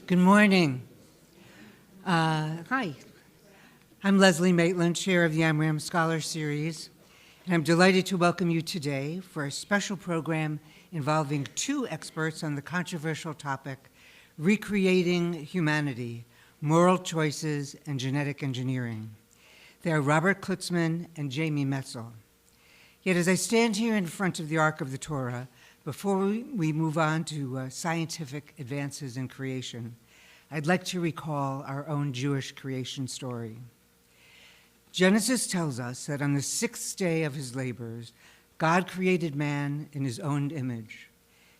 Good morning. Hi. I'm Leslie Maitland, chair of the Amram Scholar Series, and I'm delighted to welcome you today for a special program involving two experts on the controversial topic, recreating humanity, moral choices, and genetic engineering. They are Robert Klitzman and Jamie Metzl. Yet as I stand here in front of the Ark of the Torah, before we move on to scientific advances in creation, I'd like to recall our own Jewish creation story. Genesis tells us that on the sixth day of his labors, God created man in his own image.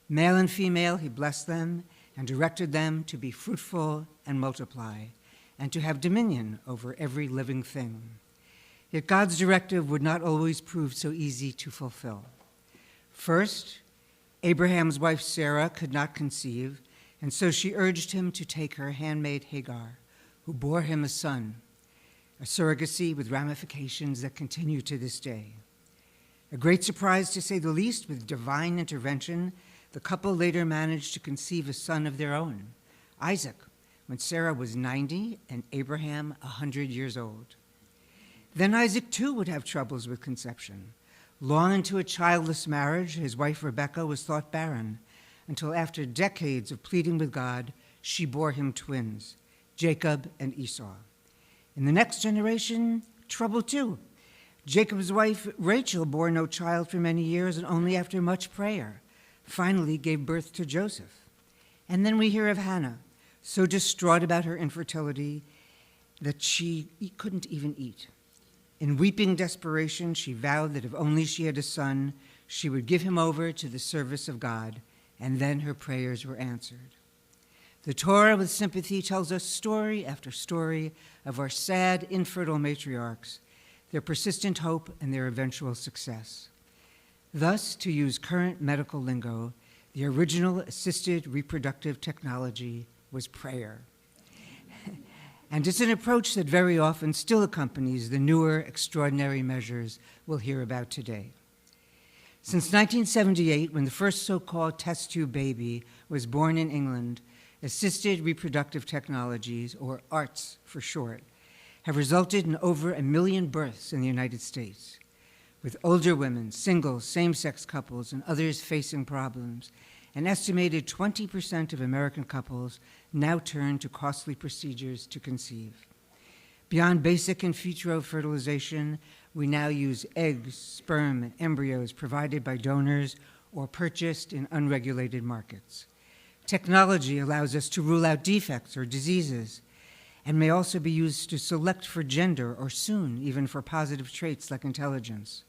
Male and female, he blessed them and directed them to be fruitful and multiply, and to have dominion over every living thing. Yet God's directive would not always prove so easy to fulfill. First, Abraham's wife Sarah could not conceive, and so she urged him to take her handmaid Hagar, who bore him a son, a surrogacy with ramifications that continue to this day. A great surprise, to say the least, with divine intervention, the couple later managed to conceive a son of their own, Isaac, when Sarah was 90 and Abraham 100 years old. Then Isaac too would have troubles with conception. Long into a childless marriage, his wife Rebekah was thought barren, until after decades of pleading with God, she bore him twins, Jacob and Esau. In the next generation, trouble too. Jacob's wife Rachel bore no child for many years, and only after much prayer finally gave birth to Joseph. And then we hear of Hannah, so distraught about her infertility that she couldn't even eat. In weeping desperation, she vowed that if only she had a son, she would give him over to the service of God, and then her prayers were answered. The Torah, with sympathy, tells us story after story of our sad, infertile matriarchs, their persistent hope, and their eventual success. Thus, to use current medical lingo, the original assisted reproductive technology was prayer. And it's an approach that very often still accompanies the newer extraordinary measures we'll hear about today. Since 1978, when the first so-called test tube baby was born in England, assisted reproductive technologies, or ARTs for short, have resulted in over 1 million births in the United States, with older women, singles, same-sex couples, and others facing problems. An estimated 20% of American couples now turn to costly procedures to conceive. Beyond basic in vitro fertilization, we now use eggs, sperm, and embryos provided by donors or purchased in unregulated markets. Technology allows us to rule out defects or diseases, and may also be used to select for gender, or soon even for positive traits like intelligence.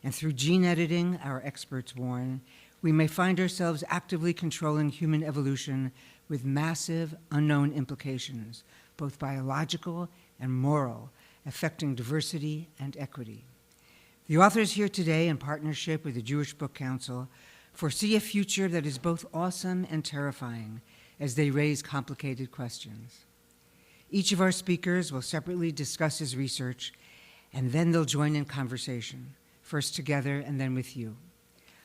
And through gene editing, our experts warn, we may find ourselves actively controlling human evolution with massive unknown implications, both biological and moral, affecting diversity and equity. The authors here today, in partnership with the Jewish Book Council, foresee a future that is both awesome and terrifying as they raise complicated questions. Each of our speakers will separately discuss his research, and then they'll join in conversation, first together and then with you.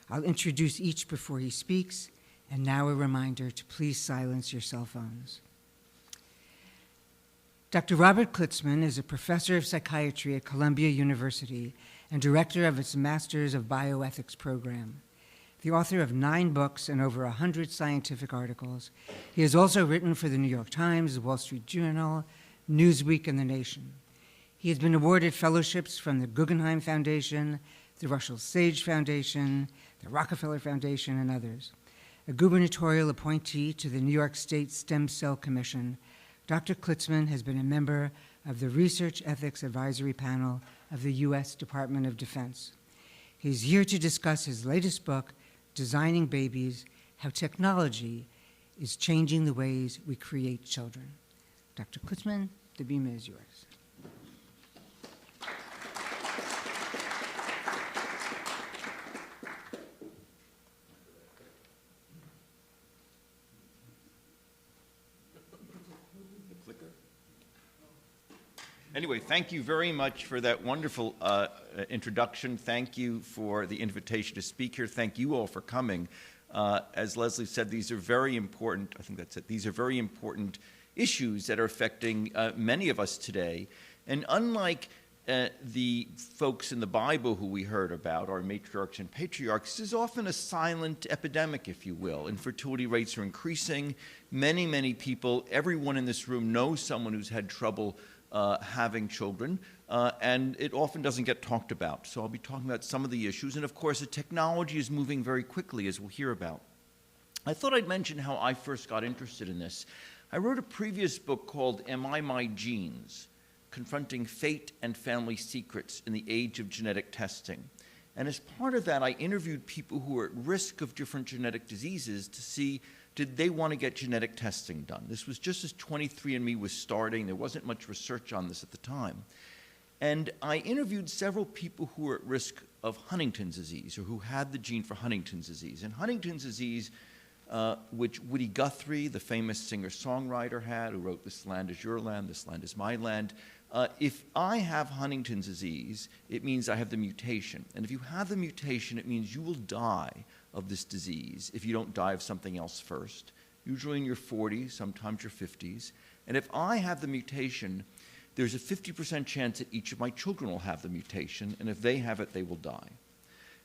I'll introduce each before he speaks, and now a reminder to please silence your cell phones. Dr. Robert Klitzman is a professor of psychiatry at Columbia University and director of its Masters of Bioethics program. The author of 9 books and over 100 scientific articles, he has also written for the New York Times, the Wall Street Journal, Newsweek, and The Nation. He has been awarded fellowships from the Guggenheim Foundation, the Russell Sage Foundation, the Rockefeller Foundation, and others. A gubernatorial appointee to the New York State Stem Cell Commission, Dr. Klitzman has been a member of the Research Ethics Advisory Panel of the U.S. Department of Defense. He's here to discuss his latest book, Designing Babies, How Technology is Changing the Ways We Create Children. Dr. Klitzman, the beam is yours. Anyway, thank you very much for that wonderful introduction. Thank you for the invitation to speak here. Thank you all for coming. As Leslie said, these are very important, I think that's it, these are very important issues that are affecting many of us today. And unlike the folks in the Bible who we heard about, our matriarchs and patriarchs, this is often a silent epidemic, if you will. Infertility rates are increasing. Many, many people, everyone in this room knows someone who's had trouble having children, and it often doesn't get talked about. So I'll be talking about some of the issues. And of course, the technology is moving very quickly, as we'll hear about. I thought I'd mention how I first got interested in this. I wrote a previous book called Am I My Genes? Confronting Fate and Family Secrets in the Age of Genetic Testing. And as part of that, I interviewed people who were at risk of different genetic diseases to see, did they want to get genetic testing done? This was just as 23andMe was starting. There wasn't much research on this at the time. And I interviewed several people who were at risk of Huntington's disease, or who had the gene for Huntington's disease. And Huntington's disease, which Woody Guthrie, the famous singer-songwriter, had, who wrote This Land Is Your Land, This Land Is My Land. If I have Huntington's disease, it means I have the mutation. And if you have the mutation, it means you will die of this disease if you don't die of something else first, usually in your 40s, sometimes your 50s. And if I have the mutation, there's a 50% chance that each of my children will have the mutation, and if they have it, they will die.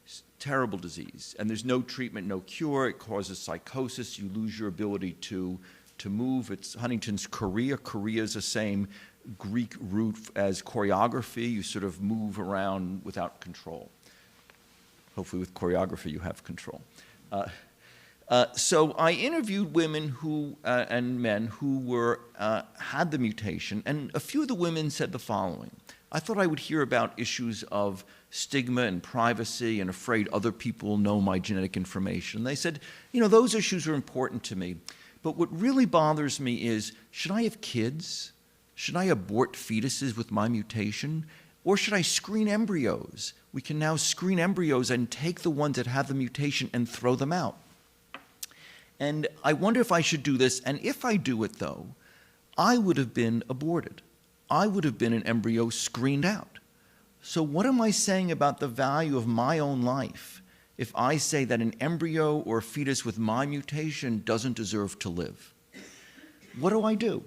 It's a terrible disease, and there's no treatment, no cure. It causes psychosis. You lose your ability to move. It's Huntington's chorea. Chorea is the same Greek root as choreography. You sort of move around without control. Hopefully with choreography you have control. So I interviewed women who, and men who had the mutation, and a few of the women said the following. I thought I would hear about issues of stigma and privacy and afraid other people will know my genetic information. And they said, those issues are important to me, but what really bothers me is, should I have kids? Should I abort fetuses with my mutation? Or should I screen embryos? We can now screen embryos and take the ones that have the mutation and throw them out. And I wonder if I should do this. And if I do it, though, I would have been aborted. I would have been an embryo screened out. So what am I saying about the value of my own life if I say that an embryo or a fetus with my mutation doesn't deserve to live? What do I do?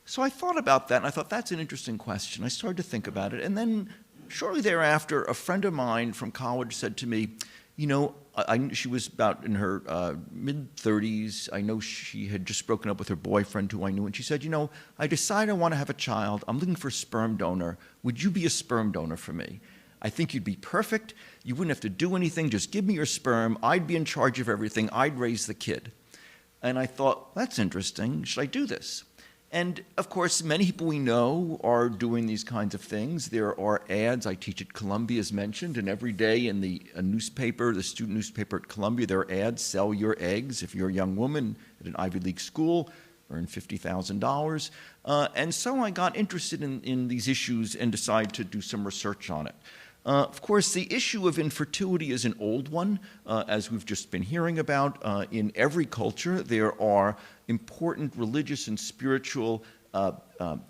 So I thought about that, and I thought, that's an interesting question. I started to think about it, and then shortly thereafter, a friend of mine from college said to me, she was about in her mid-30s. I know she had just broken up with her boyfriend, who I knew, and she said, I decided I want to have a child. I'm looking for a sperm donor. Would you be a sperm donor for me? I think you'd be perfect. You wouldn't have to do anything. Just give me your sperm. I'd be in charge of everything. I'd raise the kid. And I thought, that's interesting. Should I do this? And of course, many people we know are doing these kinds of things. There are ads. I teach at Columbia, as mentioned, and every day in the newspaper, the student newspaper at Columbia, there are ads, sell your eggs if you're a young woman at an Ivy League school, earn $50,000. And so I got interested in these issues and decided to do some research on it. Of course, the issue of infertility is an old one, as we've just been hearing about. In every culture, there are important religious and spiritual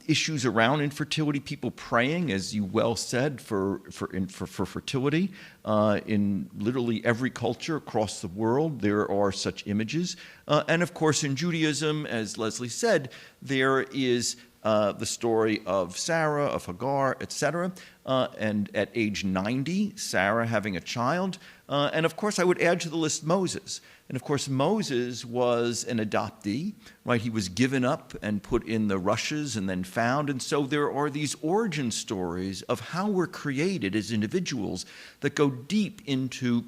issues around infertility. People praying, as you well said, for fertility. In literally every culture across the world, there are such images. And of course, in Judaism, as Leslie said, there is the story of Sarah, of Hagar, etc. And at age 90, Sarah having a child. And of course, I would add to the list Moses. And of course, Moses was an adoptee, right? He was given up and put in the rushes and then found. And so there are these origin stories of how we're created as individuals that go deep into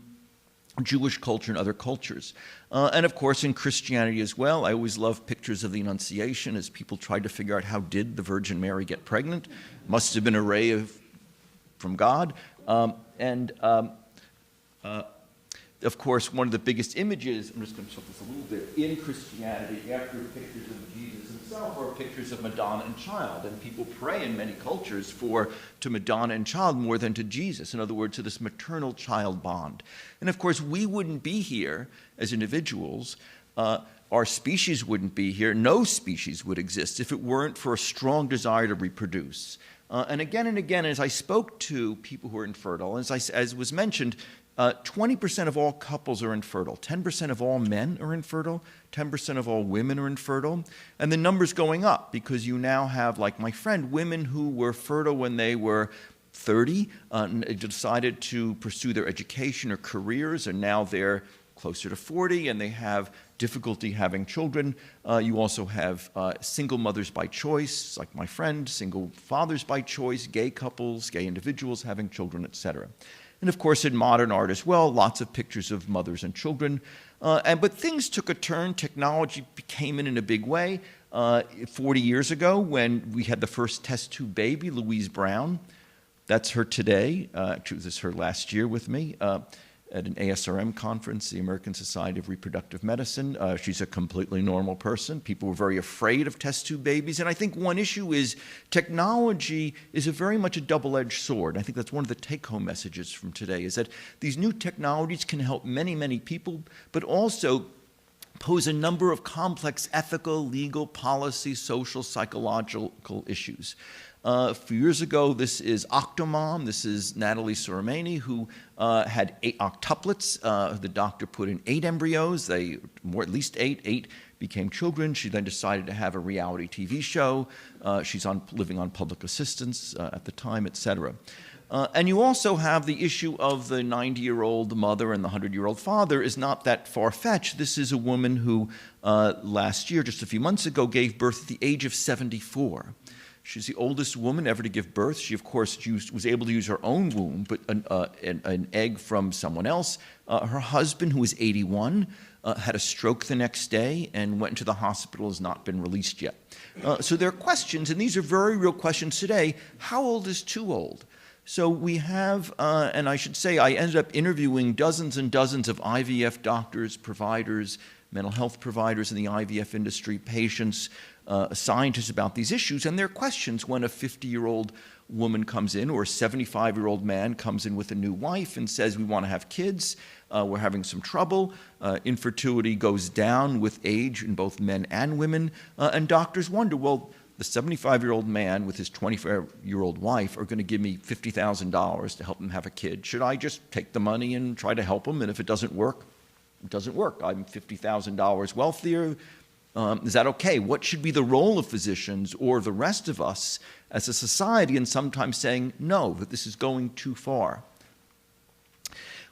Jewish culture and other cultures. And of course, in Christianity as well, I always love pictures of the Annunciation as people tried to figure out how did the Virgin Mary get pregnant. Must have been a ray from God. Of course, one of the biggest images, I'm just going to show this a little bit, in Christianity, after pictures of Jesus himself, are pictures of Madonna and child. And people pray in many cultures to Madonna and child more than to Jesus. In other words, to this maternal-child bond. And of course, we wouldn't be here as individuals. Our species wouldn't be here. No species would exist if it weren't for a strong desire to reproduce. And again, as I spoke to people who are infertile, as was mentioned, 20% of all couples are infertile. 10% of all men are infertile. 10% of all women are infertile. And the number's going up because you now have, like my friend, women who were fertile when they were 30, decided to pursue their education or careers, and now they're closer to 40, and they have difficulty having children. You also have single mothers by choice, like my friend, single fathers by choice, gay couples, gay individuals having children, etc. And of course, in modern art as well, lots of pictures of mothers and children. But things took a turn. Technology came in a big way. 40 years ago, when we had the first test tube baby, Louise Brown, that's her today. Actually, this is her last year with me at an ASRM conference, the American Society of Reproductive Medicine. She's a completely normal person. People were very afraid of test tube babies. And I think one issue is technology is very much a double-edged sword. I think that's one of the take-home messages from today, is that these new technologies can help many, many people, but also pose a number of complex ethical, legal, policy, social, psychological issues. A few years ago, this is Octomom. This is Natalie Soraimani, who had 8 octuplets. The doctor put in 8 embryos. At least 8. 8 became children. She then decided to have a reality TV show. She's living on public assistance at the time, etc. And you also have the issue of the 90-year-old mother and the 100-year-old father is not that far-fetched. This is a woman who last year, just a few months ago, gave birth at the age of 74. She's the oldest woman ever to give birth. She, of course, was able to use her own womb, but an egg from someone else. Her husband, who was 81, had a stroke the next day and went into the hospital, has not been released yet. So there are questions, and these are very real questions today. How old is too old? So we have, and I should say, I ended up interviewing dozens and dozens of IVF doctors, providers, mental health providers in the IVF industry, patients, scientists about these issues, and there are questions when a 50-year-old woman comes in or a 75-year-old man comes in with a new wife and says, we want to have kids, we're having some trouble, infertility goes down with age in both men and women, and doctors wonder, well, the 75-year-old man with his 25-year-old wife are going to give me $50,000 to help him have a kid. Should I just take the money and try to help him, and if it doesn't work, it doesn't work. I'm $50,000 wealthier. Is that okay? What should be the role of physicians or the rest of us as a society in sometimes saying, no, that this is going too far?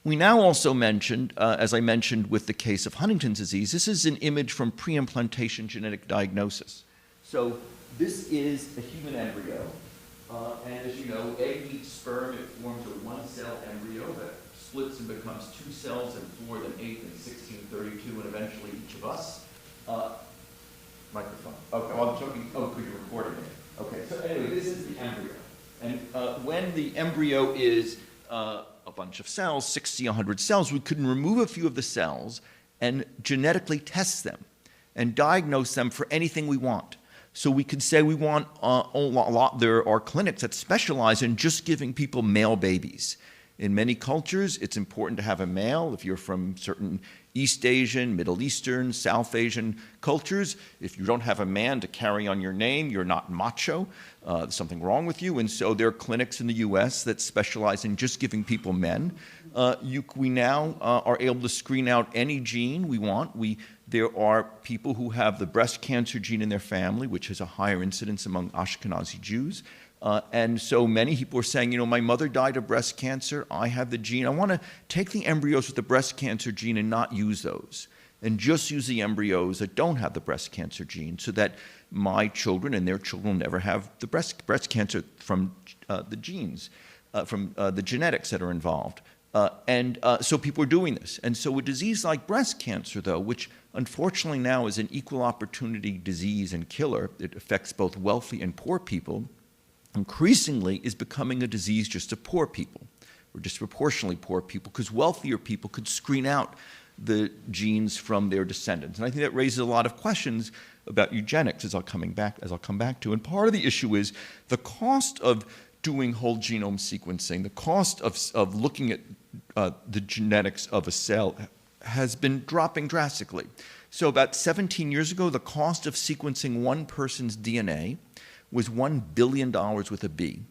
We now also mentioned, as I mentioned with the case of Huntington's disease, this is an image from pre-implantation genetic diagnosis. So this is a human embryo, and as you know, egg meets sperm, it forms a one-cell embryo that splits and becomes 2 cells in 4th and 8th and 1632, and eventually each of us. Microphone. Okay, well, I'm talking, because you're recording it. Okay, so anyway, this is the embryo. And when the embryo is a bunch of cells, 60, 100 cells, we can remove a few of the cells and genetically test them and diagnose them for anything we want. So we could say we want there are clinics that specialize in just giving people male babies. In many cultures, it's important to have a male. If you're from certain East Asian, Middle Eastern, South Asian cultures, if you don't have a man to carry on your name, you're not macho. There's something wrong with you. And so there are clinics in the US that specialize in just giving people men. We now are able to screen out any gene we want. There are people who have the breast cancer gene in their family, which has a higher incidence among Ashkenazi Jews. And so many people are saying, you know, my mother died of breast cancer, I have the gene. I want to take the embryos with the breast cancer gene and not use those, and just use the embryos that don't have the breast cancer gene so that my children and their children will never have the breast cancer from the genes, from the genetics that are involved. So people are doing this. And so a disease like breast cancer, though, which unfortunately now is an equal opportunity disease and killer, it affects both wealthy and poor people, increasingly is becoming a disease just of poor people, or disproportionately poor people, because wealthier people could screen out the genes from their descendants. And I think that raises a lot of questions about eugenics, as I'll come back to. And part of the issue is the cost of doing whole genome sequencing, the cost of looking at the genetics of a cell has been dropping drastically. So about 17 years ago, the cost of sequencing one person's DNA was $1 billion with a B.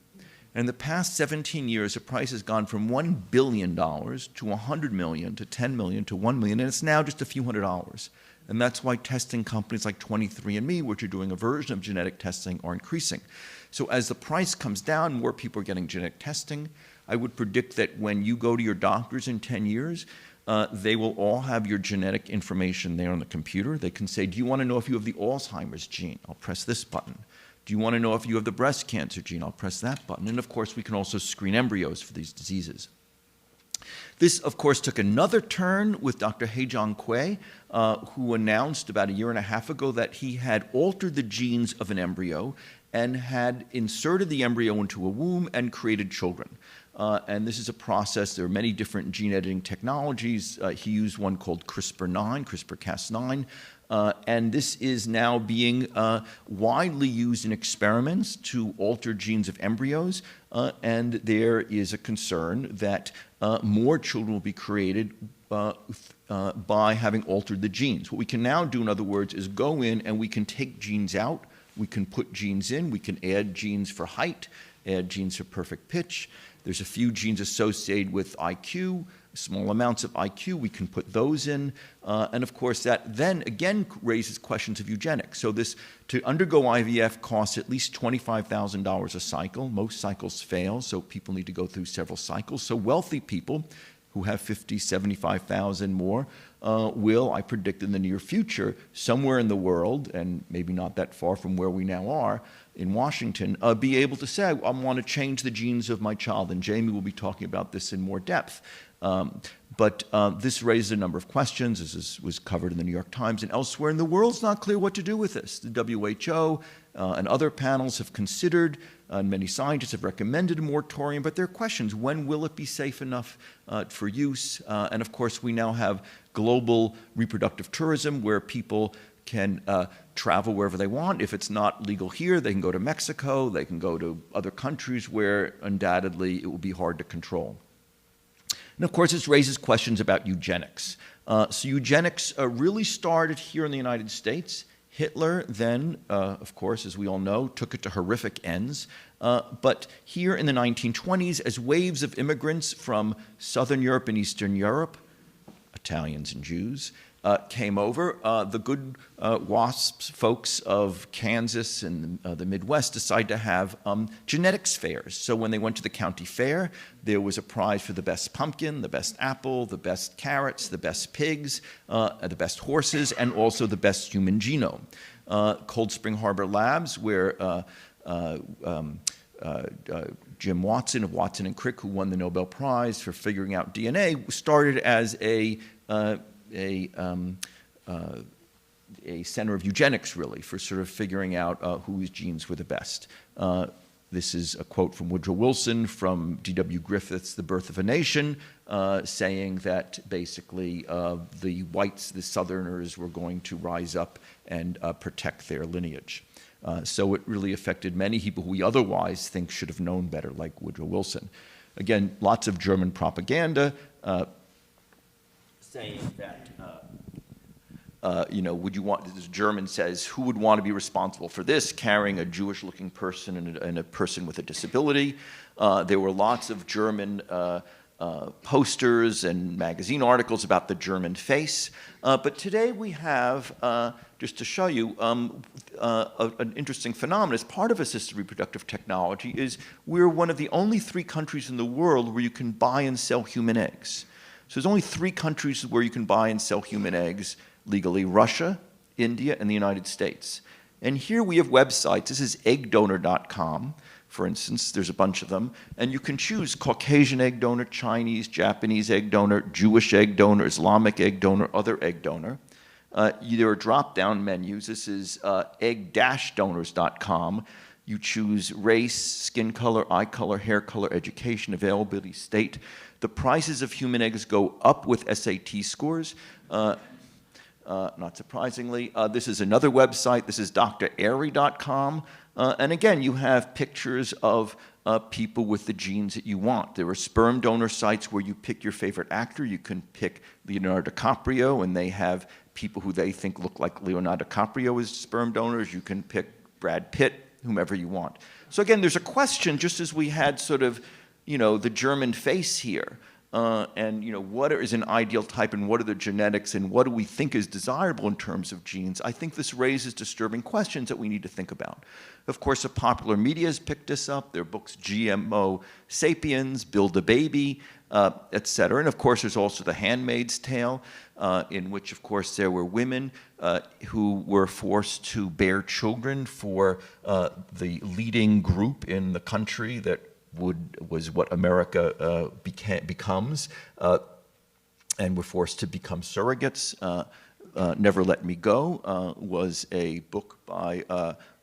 And in the past 17 years, the price has gone from $1 billion to $100 million to $10 million to $1 million, and it's now just a few $100s. And that's why testing companies like 23andMe, which are doing a version of genetic testing, are increasing. So as the price comes down, more people are getting genetic testing. I would predict that when you go to your doctors in 10 years, they will all have your genetic information there on the computer. They can say, do you want to know if you have the Alzheimer's gene? I'll press this button. Do you want to know if you have the breast cancer gene? I'll press that button. And of course, we can also screen embryos for these diseases. This, of course, took another turn with Dr. Heijong Kui, who announced about a year and a half ago that he had altered the genes of an embryo and had inserted the embryo into a womb and created children. And this is a process. There are many different gene editing technologies. He used one called CRISPR-9, CRISPR-Cas9. And this is now being widely used in experiments to alter genes of embryos. And there is a concern that more children will be created by having altered the genes. What we can now do, in other words, is go in and we can take genes out. We can put genes in. We can add genes for height, add genes for perfect pitch. There's a few genes associated with IQ, small amounts of IQ. We can put those in. And of course, that then again raises questions of eugenics. So this, to undergo IVF costs at least $25,000 a cycle. Most cycles fail, so people need to go through several cycles. So wealthy people who have 50, 75,000 more will, I predict in the near future, somewhere in the world, and maybe not that far from where we now are, in Washington, be able to say, I want to change the genes of my child. And Jamie will be talking about this in more depth. But this raises a number of questions. This was covered in the New York Times and elsewhere. And the world's not clear what to do with this. The WHO and other panels have considered, and many scientists have recommended a moratorium, but there are questions. When will it be safe enough for use? And of course, we now have global reproductive tourism where people can travel wherever they want. If it's not legal here, they can go to Mexico, they can go to other countries where undoubtedly it will be hard to control. And of course, this raises questions about eugenics. So eugenics really started here in the United States. Hitler then, of course, as we all know, took it to horrific ends. But here in the 1920s, as waves of immigrants from Southern Europe and Eastern Europe, Italians and Jews, came over, the good WASPs folks of Kansas and the Midwest decided to have genetics fairs. So when they went to the county fair, there was a prize for the best pumpkin, the best apple, the best carrots, the best pigs, the best horses, and also the best human genome. Cold Spring Harbor Labs, where Jim Watson of Watson and Crick, who won the Nobel Prize for figuring out DNA, started as a center of eugenics, really, for sort of figuring out whose genes were the best. This is a quote from Woodrow Wilson from D.W. Griffith's The Birth of a Nation, saying that basically the whites, the Southerners, were going to rise up and protect their lineage. So it really affected many people who we otherwise think should have known better, like Woodrow Wilson. Again, lots of German propaganda saying that, would you want, this German says, who would want to be responsible for this, carrying a Jewish-looking person and a person with a disability? There were lots of German posters and magazine articles about the German face. But today we have, just to show you, an interesting phenomenon. As part of assisted reproductive technology is we're one of the only 3 countries in the world where you can buy and sell human eggs. So there's only 3 countries where you can buy and sell human eggs legally: Russia, India, and the United States. And here we have websites. This is eggdonor.com, for instance. There's a bunch of them. And you can choose Caucasian egg donor, Chinese, Japanese egg donor, Jewish egg donor, Islamic egg donor, other egg donor. There are drop-down menus. This is egg-donors.com. You choose race, skin color, eye color, hair color, education, availability, state. The prices of human eggs go up with SAT scores. Not surprisingly. This is another website. This is drairy.com. And again, you have pictures of people with the genes that you want. There are sperm donor sites where you pick your favorite actor. You can pick Leonardo DiCaprio, and they have people who they think look like Leonardo DiCaprio as sperm donors. You can pick Brad Pitt, whomever you want. So again, there's a question, just as we had sort of, the German face here, and what is an ideal type, and what are the genetics, and what do we think is desirable in terms of genes. I think this raises disturbing questions that we need to think about. Of course, the popular media has picked this up. There are books, GMO Sapiens, Build a Baby, et cetera. And of course, there's also The Handmaid's Tale, in which, of course, there were women who were forced to bear children for the leading group in the country that was what America becomes, and were forced to become surrogates. Never Let Me Go was a book by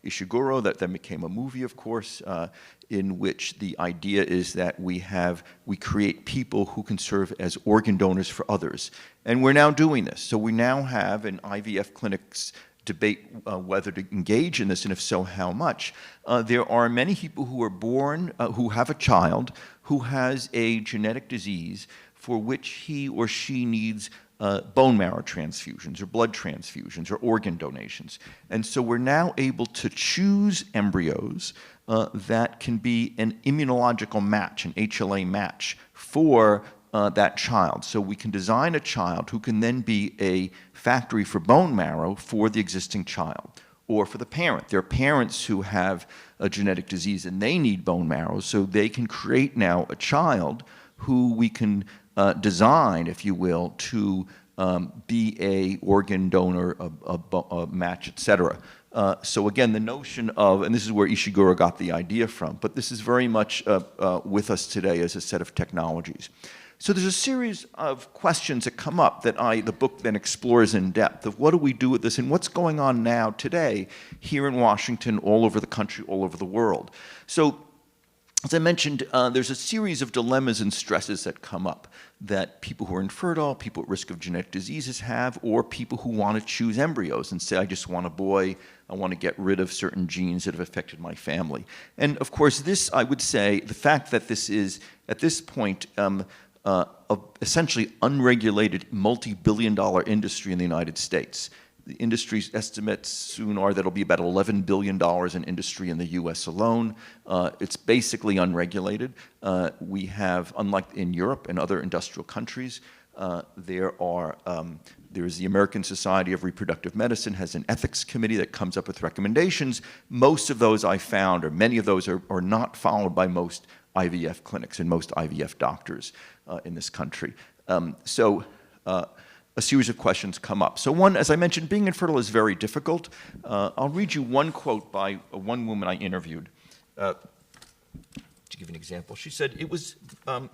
Ishiguro that then became a movie, of course, in which the idea is that we create people who can serve as organ donors for others. And we're now doing this. So we now have in IVF clinics debate whether to engage in this, and if so, how much. There are many people who are born, who have a child who has a genetic disease for which he or she needs bone marrow transfusions or blood transfusions or organ donations. And so we're now able to choose embryos that can be an immunological match, an HLA match for that child. So we can design a child who can then be a factory for bone marrow for the existing child, or for the parent. There are parents who have a genetic disease and they need bone marrow, so they can create now a child who we can design, if you will, to be a organ donor, a match, et cetera. So again, the notion of, and this is where Ishiguro got the idea from, but this is very much with us today as a set of technologies. So there's a series of questions that come up that the book then explores in depth of what do we do with this and what's going on now today here in Washington, all over the country, all over the world. So as I mentioned, there's a series of dilemmas and stresses that come up that people who are infertile, people at risk of genetic diseases have, or people who want to choose embryos and say, I just want a boy, I want to get rid of certain genes that have affected my family. And of course, this, I would say, the fact that this is, at this point, essentially unregulated multi-billion-dollar industry in the United States. The industry's estimates soon are that it'll be about $11 billion in industry in the US alone. It's basically unregulated. We have, unlike in Europe and other industrial countries, there's the American Society of Reproductive Medicine has an ethics committee that comes up with recommendations. Most of those I found, or many of those are not followed by most IVF clinics and most IVF doctors in this country. A series of questions come up. So one, as I mentioned, being infertile is very difficult. I'll read you one quote by one woman I interviewed. To give an example, she said, it was, I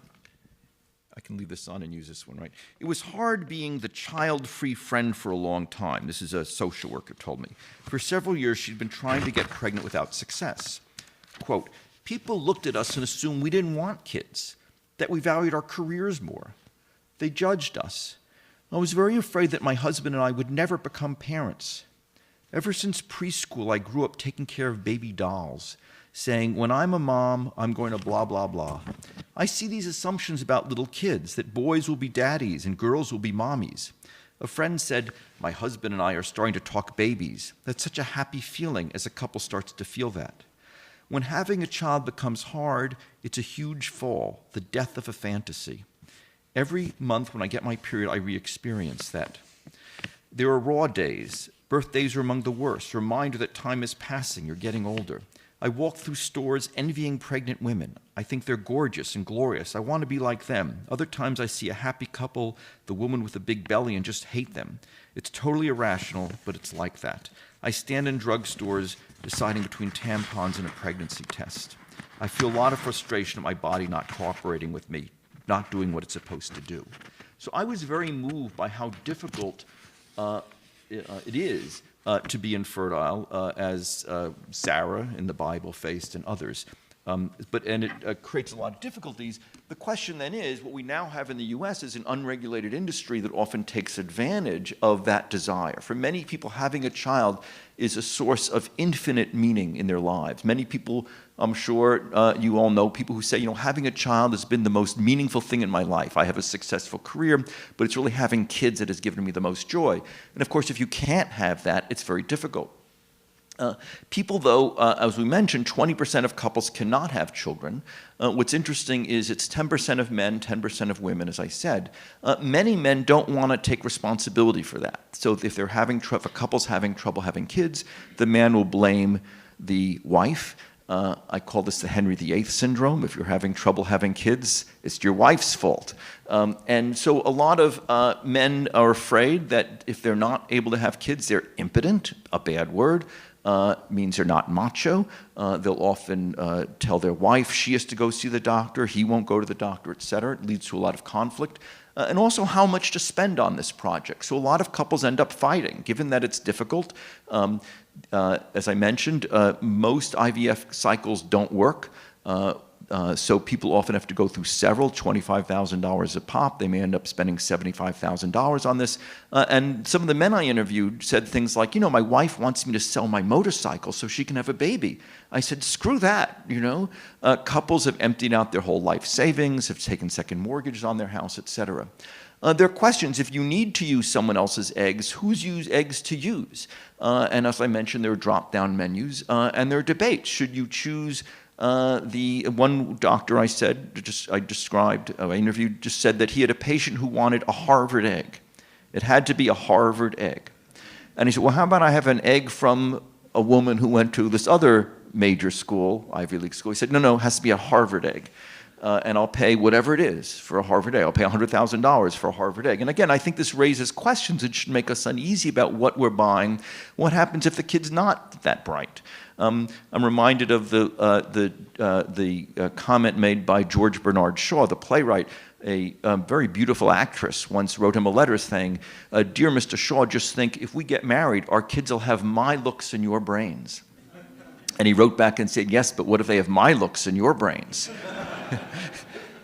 can leave this on and use this one, right? It was hard being the child-free friend for a long time. This is a social worker told me. For several years, she'd been trying to get pregnant without success. Quote, people looked at us and assumed we didn't want kids, that we valued our careers more. They judged us. I was very afraid that my husband and I would never become parents. Ever since preschool, I grew up taking care of baby dolls, saying, when I'm a mom, I'm going to blah, blah, blah. I see these assumptions about little kids, that boys will be daddies and girls will be mommies. A friend said, my husband and I are starting to talk babies. That's such a happy feeling as a couple starts to feel that. When having a child becomes hard, it's a huge fall, the death of a fantasy. Every month when I get my period, I re-experience that. There are raw days. Birthdays are among the worst, a reminder that time is passing, you're getting older. I walk through stores envying pregnant women. I think they're gorgeous and glorious. I want to be like them. Other times I see a happy couple, the woman with a big belly, and just hate them. It's totally irrational, but it's like that. I stand in drugstores deciding between tampons and a pregnancy test. I feel a lot of frustration at my body not cooperating with me, not doing what it's supposed to do. So I was very moved by how difficult it is to be infertile, as Sarah in the Bible faced and others. And it creates a lot of difficulties. The question then is, what we now have in the US is an unregulated industry that often takes advantage of that desire. For many people, having a child is a source of infinite meaning in their lives. Many people, I'm sure you all know people who say, having a child has been the most meaningful thing in my life. I have a successful career, but it's really having kids that has given me the most joy. And of course, if you can't have that, it's very difficult. People, though, as we mentioned, 20% of couples cannot have children. What's interesting is it's 10% of men, 10% of women, as I said. Many men don't want to take responsibility for that. So if a couple's having trouble having kids, the man will blame the wife. I call this the Henry VIII syndrome. If you're having trouble having kids, it's your wife's fault. And so a lot of men are afraid that if they're not able to have kids, they're impotent, a bad word. Means they're not macho. They'll often tell their wife she has to go see the doctor, he won't go to the doctor, etc. It leads to a lot of conflict. And also how much to spend on this project. So a lot of couples end up fighting, given that it's difficult. As I mentioned, most IVF cycles don't work. So people often have to go through several, $25,000 a pop. They may end up spending $75,000 on this. And some of the men I interviewed said things like, my wife wants me to sell my motorcycle so she can have a baby. I said, screw that, Couples have emptied out their whole life savings, have taken second mortgages on their house, etc. There are questions, if you need to use someone else's eggs, whose eggs to use? And as I mentioned, there are drop-down menus, and there are debates. Should you choose the one doctor I interviewed just said that he had a patient who wanted a Harvard egg. It had to be a Harvard egg. And he said, well, how about I have an egg from a woman who went to this other major school, Ivy League school? He said, no, it has to be a Harvard egg. And I'll pay whatever it is for a Harvard egg. I'll pay $100,000 for a Harvard egg. And again, I think this raises questions that should make us uneasy about what we're buying. What happens if the kid's not that bright? I'm reminded of the comment made by George Bernard Shaw, the playwright. A very beautiful actress once wrote him a letter saying, "Dear Mr. Shaw, just think, if we get married, our kids will have my looks and your brains." And he wrote back and said, yes, but what if they have my looks and your brains?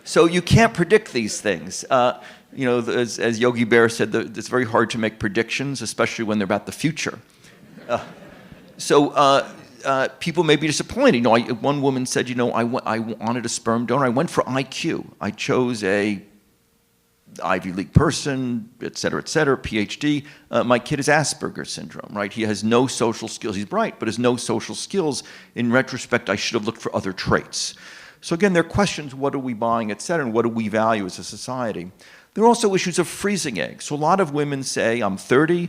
So you can't predict these things. As Yogi Bear said, it's very hard to make predictions, especially when they're about the future. People may be disappointed. One woman said, I wanted a sperm donor. I went for IQ. I chose a Ivy League person, et cetera, PhD. My kid has Asperger's syndrome, right? He has no social skills. He's bright, but has no social skills. In retrospect, I should have looked for other traits. So again, there are questions, what are we buying, et cetera, and what do we value as a society? There are also issues of freezing eggs. So a lot of women say, I'm 30,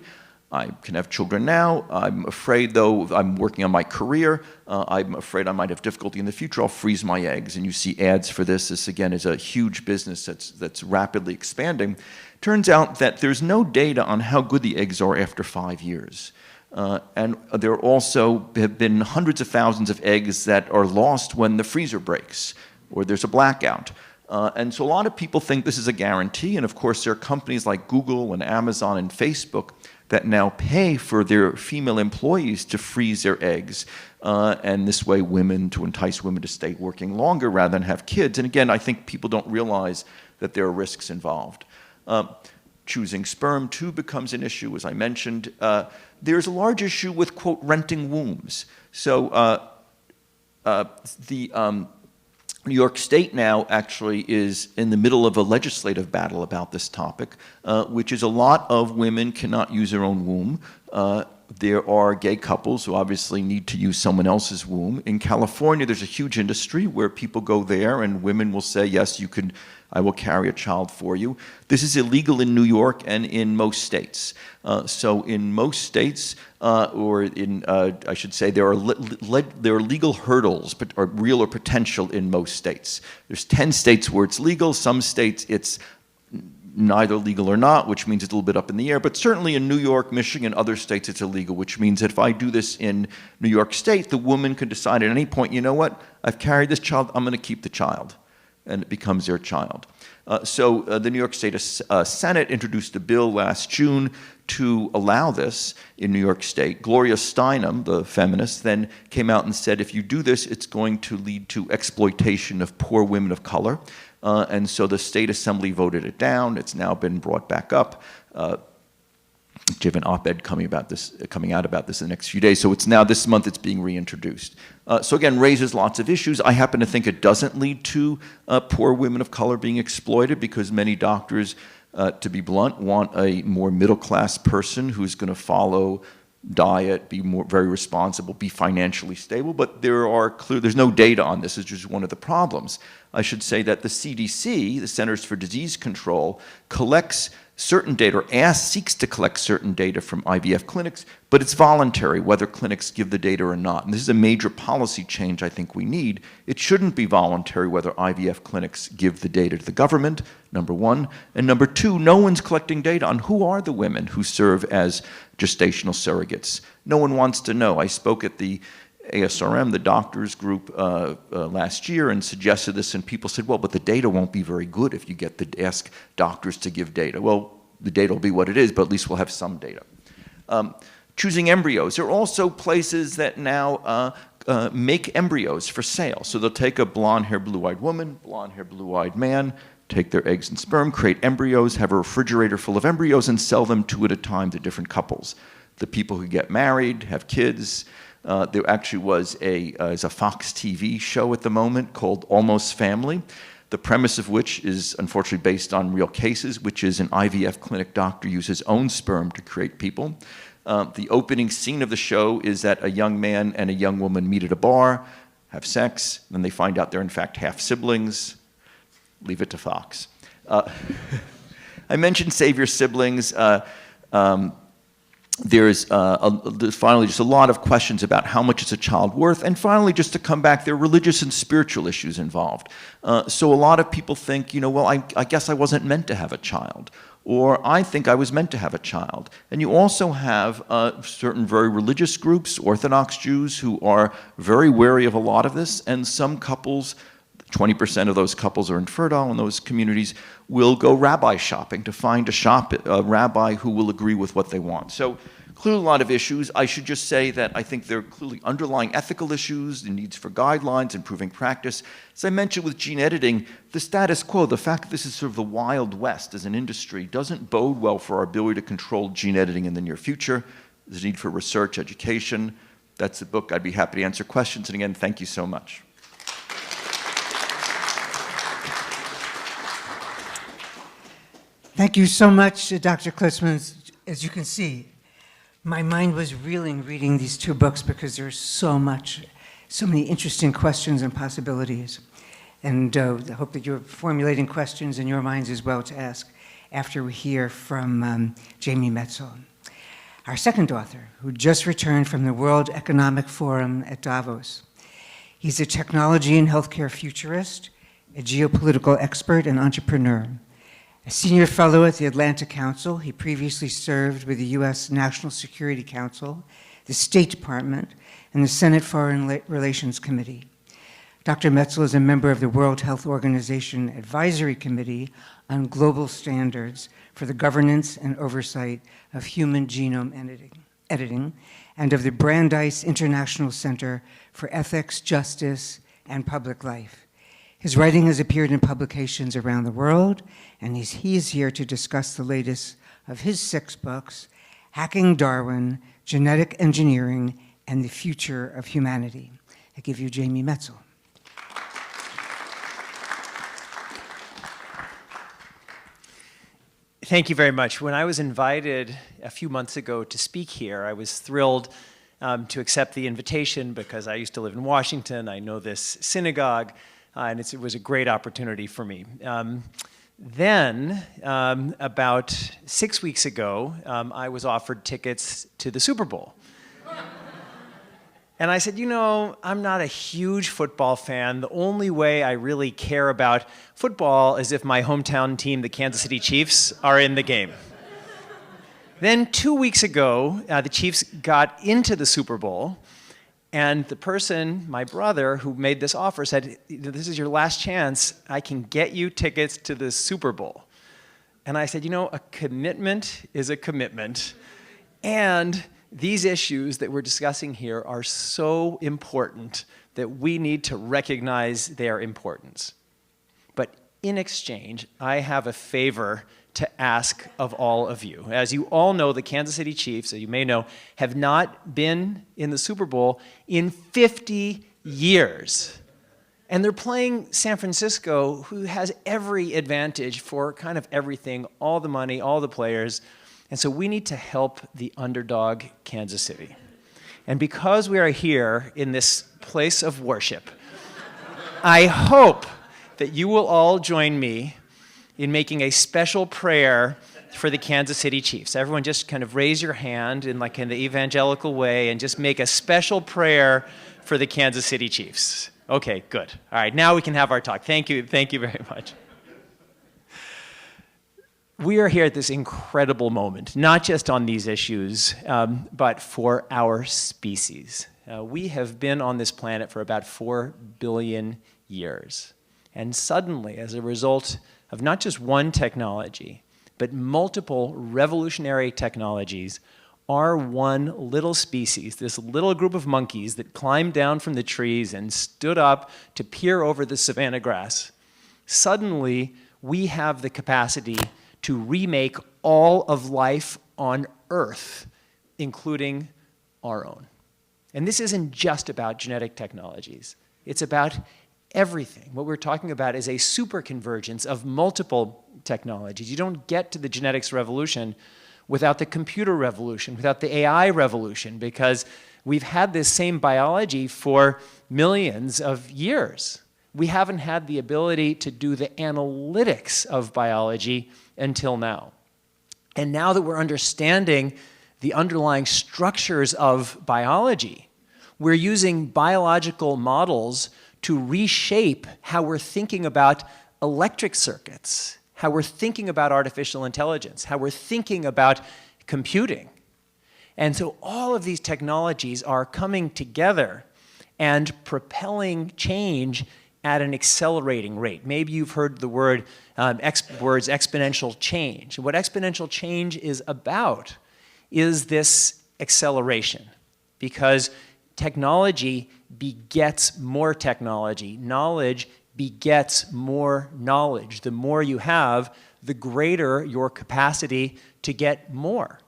I can have children now. I'm afraid, though, I'm working on my career. I'm afraid I might have difficulty in the future. I'll freeze my eggs. And you see ads for this. This, again, is a huge business that's rapidly expanding. Turns out that there's no data on how good the eggs are after 5 years. And there also have been hundreds of thousands of eggs that are lost when the freezer breaks or there's a blackout. And so a lot of people think this is a guarantee. And, of course, there are companies like Google and Amazon and Facebook that now pay for their female employees to freeze their eggs, and this way to entice women to stay working longer rather than have kids. And again, I think people don't realize that there are risks involved. Choosing sperm, too, becomes an issue, as I mentioned. There's a large issue with, quote, renting wombs. So New York State now actually is in the middle of a legislative battle about this topic, which is a lot of women cannot use their own womb. There are gay couples who obviously need to use someone else's womb. In California, there's a huge industry where people go there and women will say, yes, I will carry a child for you. This is illegal in New York and in most states. So in most states, I should say, there are legal hurdles, but are real or potential in most states. There's 10 states where it's legal. Some states it's neither legal or not, which means it's a little bit up in the air. But certainly in New York, Michigan, other states, it's illegal, which means that if I do this in New York State, the woman could decide at any point, you know what, I've carried this child, I'm going to keep the child. And it becomes their child. So the New York State Senate introduced a bill last June to allow this in New York State. Gloria Steinem, the feminist, then came out and said, if you do this, it's going to lead to exploitation of poor women of color. And so the state assembly voted it down. It's now been brought back up. You have an op-ed coming out about this in the next few days. So it's now this month it's being reintroduced. So again, raises lots of issues. I happen to think it doesn't lead to poor women of color being exploited because many doctors, to be blunt, want a more middle-class person who's going to follow diet, be very responsible, be financially stable, but there's no data on this, is just one of the problems. I should say that the CDC, the Centers for Disease Control, collects certain data, or seeks to collect certain data from IVF clinics, but it's voluntary whether clinics give the data or not. And this is a major policy change I think we need. It shouldn't be voluntary whether IVF clinics give the data to the government, number one. And number two, no one's collecting data on who are the women who serve as gestational surrogates. No one wants to know. I spoke at the ASRM, the doctors group, last year and suggested this, and people said, well, but the data won't be very good if you get to ask doctors to give data. Well, the data will be what it is, but at least we'll have some data. Choosing embryos. There are also places that now make embryos for sale. So they'll take a blonde-haired, blue-eyed woman, blonde-haired, blue-eyed man, take their eggs and sperm, create embryos, have a refrigerator full of embryos, and sell them two at a time to different couples. The people who get married, have kids. There actually was a Fox TV show at the moment called Almost Family, the premise of which is unfortunately based on real cases, which is an IVF clinic doctor uses his own sperm to create people. The opening scene of the show is that a young man and a young woman meet at a bar, have sex, then they find out they're in fact half siblings. Leave it to Fox. I mentioned save your siblings. There's finally just a lot of questions about how much is a child worth, and finally, just to come back, there are religious and spiritual issues involved. So a lot of people think, you know, well, I guess I wasn't meant to have a child, or I think I was meant to have a child. And you also have certain very religious groups, Orthodox Jews, who are very wary of a lot of this, and some couples, 20% of those couples are infertile in those communities, will go rabbi shopping to find a rabbi who will agree with what they want. So clearly a lot of issues. I should just say that I think there are clearly underlying ethical issues, the needs for guidelines, improving practice. As I mentioned with gene editing, the status quo, the fact that this is sort of the Wild West as an industry doesn't bode well for our ability to control gene editing in the near future. There's a need for research, education. That's the book. I'd be happy to answer questions. And again, thank you so much. Thank you so much, Dr. Klitzman. As you can see, my mind was reeling reading these two books because there's so many interesting questions and possibilities. And I hope that you're formulating questions in your minds as well to ask after we hear from Jamie Metzl, our second author, who just returned from the World Economic Forum at Davos. He's a technology and healthcare futurist, a geopolitical expert and entrepreneur. A senior fellow at the Atlantic Council, he previously served with the U.S. National Security Council, the State Department, and the Senate Foreign Relations Committee. Dr. Metzl is a member of the World Health Organization Advisory Committee on Global Standards for the Governance and Oversight of Human Genome Editing, and of the Brandeis International Center for Ethics, Justice, and Public Life. His writing has appeared in publications around the world, and he is here to discuss the latest of his 6 books, Hacking Darwin, Genetic Engineering, and the Future of Humanity. I give you Jamie Metzl. Thank you very much. When I was invited a few months ago to speak here, I was thrilled to accept the invitation because I used to live in Washington. I know this synagogue. And it was a great opportunity for me. Then, about 6 weeks ago, I was offered tickets to the Super Bowl. And I said, you know, I'm not a huge football fan. The only way I really care about football is if my hometown team, the Kansas City Chiefs, are in the game. Then 2 weeks ago, the Chiefs got into the Super Bowl. And the person, my brother, who made this offer said, this is your last chance. I can get you tickets to the Super Bowl. And I said, you know, a commitment is a commitment. And these issues that we're discussing here are so important that we need to recognize their importance. But in exchange, I have a favor to ask of all of you. As you all know, the Kansas City Chiefs, as you may know, have not been in the Super Bowl in 50 years. And they're playing San Francisco, who has every advantage for kind of everything, all the money, all the players. And so we need to help the underdog Kansas City. And because we are here in this place of worship, I hope that you will all join me in making a special prayer for the Kansas City Chiefs. Everyone just kind of raise your hand in the evangelical way and just make a special prayer for the Kansas City Chiefs. Okay, good. All right, now we can have our talk. Thank you very much. We are here at this incredible moment, not just on these issues, but for our species. We have been on this planet for about 4 billion years. And suddenly, as a result of not just one technology, but multiple revolutionary technologies, our one little species, this little group of monkeys that climbed down from the trees and stood up to peer over the savanna grass, suddenly we have the capacity to remake all of life on Earth, including our own. And this isn't just about genetic technologies. It's about everything. What we're talking about is a superconvergence of multiple technologies. You don't get to the genetics revolution without the computer revolution, without the AI revolution, because we've had this same biology for millions of years. We haven't had the ability to do the analytics of biology until now. And now that we're understanding the underlying structures of biology, we're using biological models to reshape how we're thinking about electric circuits, how we're thinking about artificial intelligence, how we're thinking about computing. And so all of these technologies are coming together and propelling change at an accelerating rate. Maybe you've heard the words exponential change. And what exponential change is about is this acceleration, because technology begets more technology. Knowledge begets more knowledge. The more you have, the greater your capacity to get more.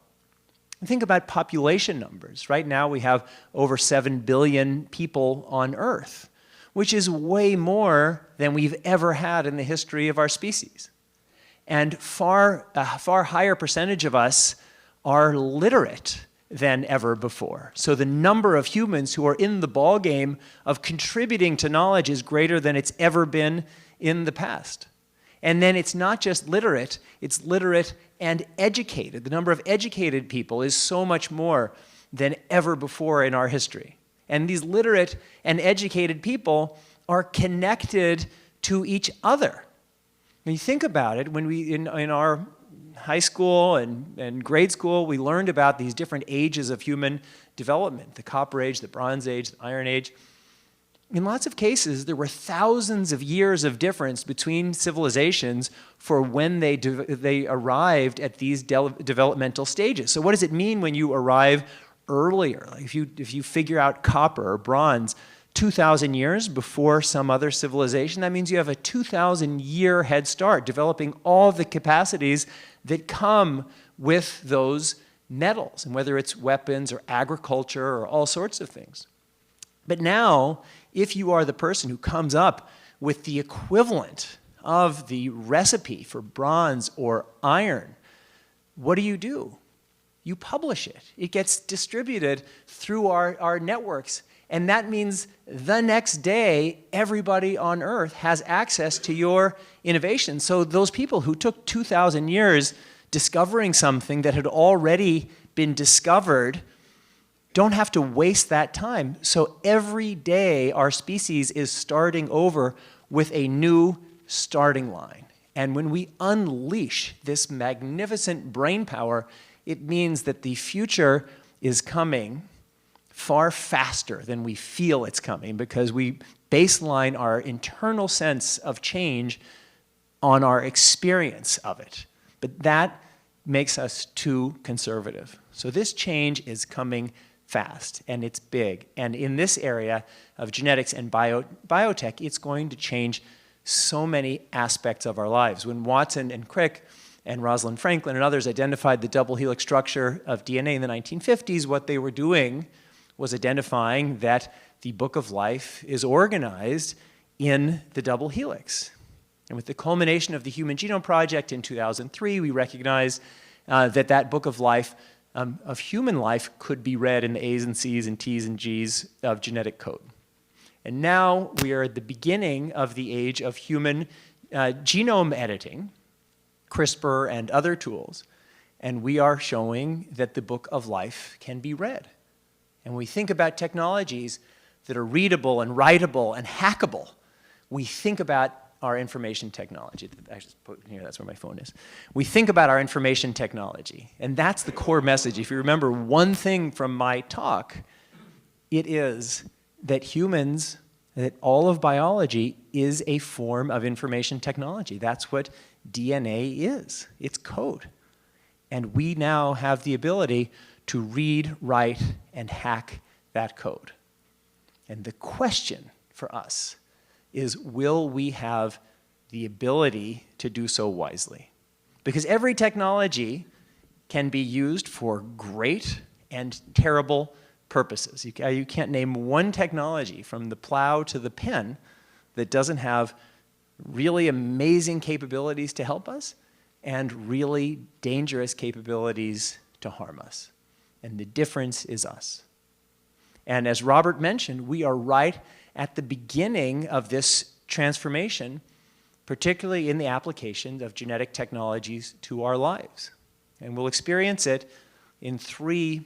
Think about population numbers. Right now we have over 7 billion people on Earth, which is way more than we've ever had in the history of our species. And a far higher percentage of us are literate than ever before. So the number of humans who are in the ballgame of contributing to knowledge is greater than it's ever been in the past. And then it's not just literate, it's literate and educated. The number of educated people is so much more than ever before in our history. And these literate and educated people are connected to each other. When you think about it, when we, in our high school and grade school, we learned about these different ages of human development, the Copper Age, the Bronze Age, the Iron Age. In lots of cases, there were thousands of years of difference between civilizations for when they arrived at these developmental stages. So what does it mean when you arrive earlier? Like if you figure out copper or bronze 2,000 years before some other civilization, that means you have a 2,000-year head start developing all the capacities that come with those metals, and whether it's weapons or agriculture or all sorts of things. But now, if you are the person who comes up with the equivalent of the recipe for bronze or iron, what do? You publish it. It gets distributed through our networks. And that means the next day, everybody on Earth has access to your innovation. So those people who took 2,000 years discovering something that had already been discovered don't have to waste that time. So every day, our species is starting over with a new starting line. And when we unleash this magnificent brain power, it means that the future is coming far faster than we feel it's coming, because we baseline our internal sense of change on our experience of it. But that makes us too conservative. So this change is coming fast, and it's big. And in this area of genetics and biotech, it's going to change so many aspects of our lives. When Watson and Crick and Rosalind Franklin and others identified the double helix structure of DNA in the 1950s, what they were doing was identifying that the book of life is organized in the double helix. And with the culmination of the Human Genome Project in 2003, we recognized that book of life, of human life, could be read in the A's and C's and T's and G's of genetic code. And now we are at the beginning of the age of human genome editing, CRISPR and other tools, and we are showing that the book of life can be read. And when we think about technologies that are readable and writable and hackable, we think about our information technology. I just put here, that's where my phone is. We think about our information technology, and that's the core message. If you remember one thing from my talk, it is that humans, that all of biology is a form of information technology. That's what DNA is. It's code. And we now have the ability to read, write, and hack that code. And the question for us is, will we have the ability to do so wisely? Because every technology can be used for great and terrible purposes. You can't name one technology from the plow to the pen that doesn't have really amazing capabilities to help us and really dangerous capabilities to harm us. And the difference is us. And as Robert mentioned, we are right at the beginning of this transformation, particularly in the application of genetic technologies to our lives. And we'll experience it in three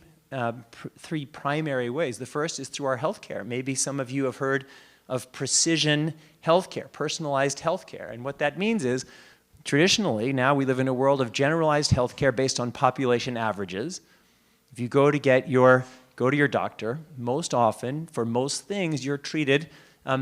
primary ways. The first is through our healthcare. Maybe some of you have heard of precision healthcare, personalized healthcare. And what that means is, traditionally, now we live in a world of generalized healthcare based on population averages. If you go to your doctor, most often, for most things, you're treated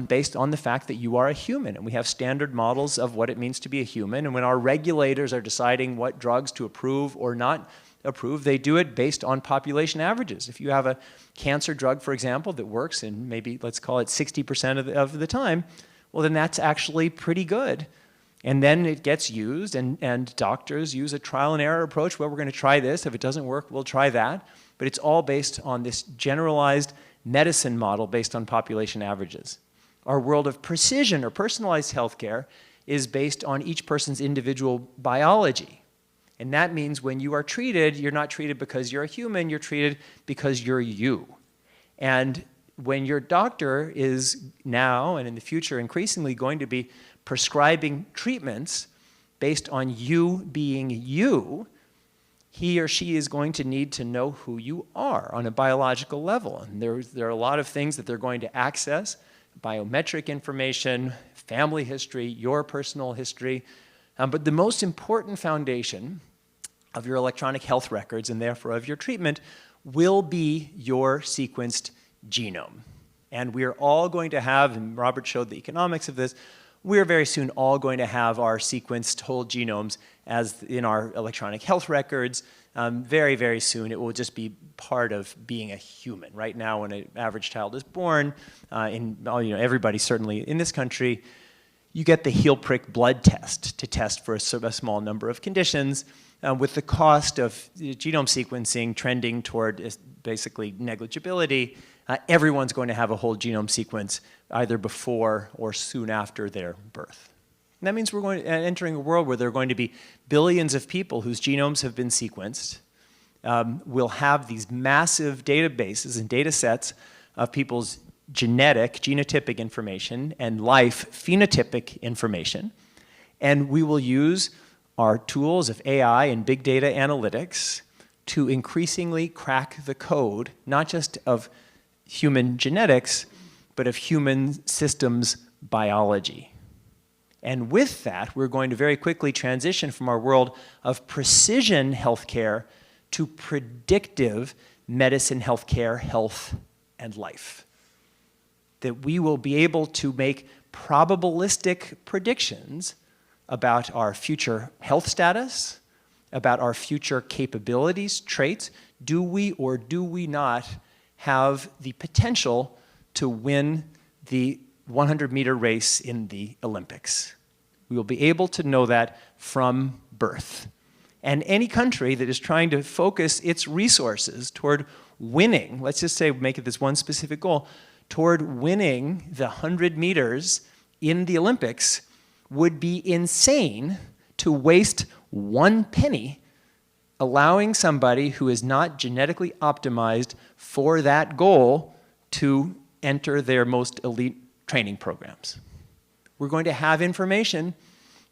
based on the fact that you are a human. And we have standard models of what it means to be a human. And when our regulators are deciding what drugs to approve or not approve, they do it based on population averages. If you have a cancer drug, for example, that works in maybe, let's call it 60% of the time, well, then that's actually pretty good. And then it gets used, and doctors use a trial and error approach. Well, we're going to try this. If it doesn't work, we'll try that. But it's all based on this generalized medicine model based on population averages. Our world of precision or personalized healthcare is based on each person's individual biology. And that means when you are treated, you're not treated because you're a human, you're treated because you're you. And when your doctor is now and in the future increasingly going to be prescribing treatments based on you being you, he or she is going to need to know who you are on a biological level. And there are a lot of things that they're going to access: biometric information, family history, your personal history. But the most important foundation of your electronic health records, and therefore of your treatment, will be your sequenced genome. And we're all going to have, and Robert showed the economics of this, we're very soon all going to have our sequenced whole genomes as in our electronic health records. Very, very soon it will just be part of being a human. Right now, when an average child is born, everybody certainly in this country, you get the heel prick blood test to test for a small number of conditions, with the cost of genome sequencing trending toward basically negligibility. Everyone's going to have a whole genome sequence either before or soon after their birth. And that means we're entering a world where there are going to be billions of people whose genomes have been sequenced. We'll have these massive databases and data sets of people's genotypic information and life phenotypic information. And we will use our tools of AI and big data analytics to increasingly crack the code, not just of human genetics, but of human systems biology. And with that, we're going to very quickly transition from our world of precision healthcare to predictive medicine, healthcare, health, and life. That we will be able to make probabilistic predictions about our future health status, about our future capabilities, traits. Do we or do we not have the potential to win the 100-meter race in the Olympics? We will be able to know that from birth. And any country that is trying to focus its resources toward winning, let's just say make it this one specific goal, toward winning the 100 meters in the Olympics would be insane to waste 1 penny allowing somebody who is not genetically optimized for that goal to enter their most elite training programs. We're going to have information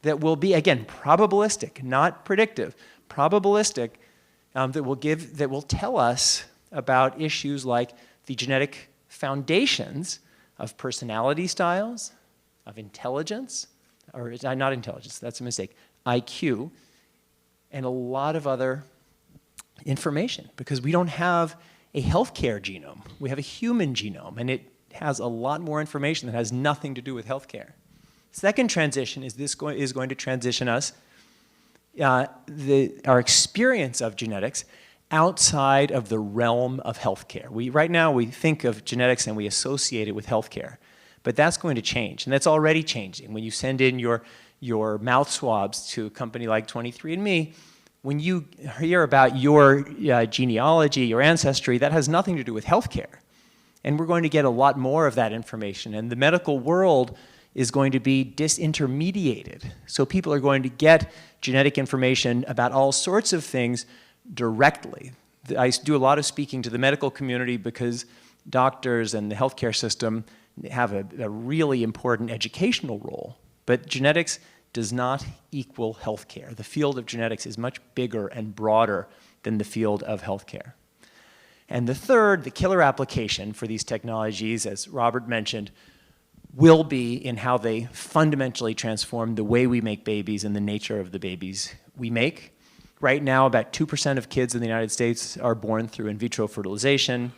that will be, again, probabilistic, not predictive, probabilistic, that will tell us about issues like the genetic foundations of personality styles, of intelligence, or not intelligence, that's a mistake, IQ, and a lot of other information, because we don't have a healthcare genome. We have a human genome, and it has a lot more information that has nothing to do with healthcare. Second transition is going to transition us, our experience of genetics outside of the realm of healthcare. Right now we think of genetics and we associate it with healthcare, but that's going to change, and that's already changing. When you send in your mouth swabs to a company like 23andMe, when you hear about your genealogy, your ancestry, that has nothing to do with healthcare. And we're going to get a lot more of that information, and the medical world is going to be disintermediated. So people are going to get genetic information about all sorts of things directly. I do a lot of speaking to the medical community because doctors and the healthcare system have a really important educational role. But genetics does not equal healthcare. The field of genetics is much bigger and broader than the field of healthcare. And the third, the killer application for these technologies, as Robert mentioned, will be in how they fundamentally transform the way we make babies and the nature of the babies we make. Right now, about 2% of kids in the United States are born through in vitro fertilization.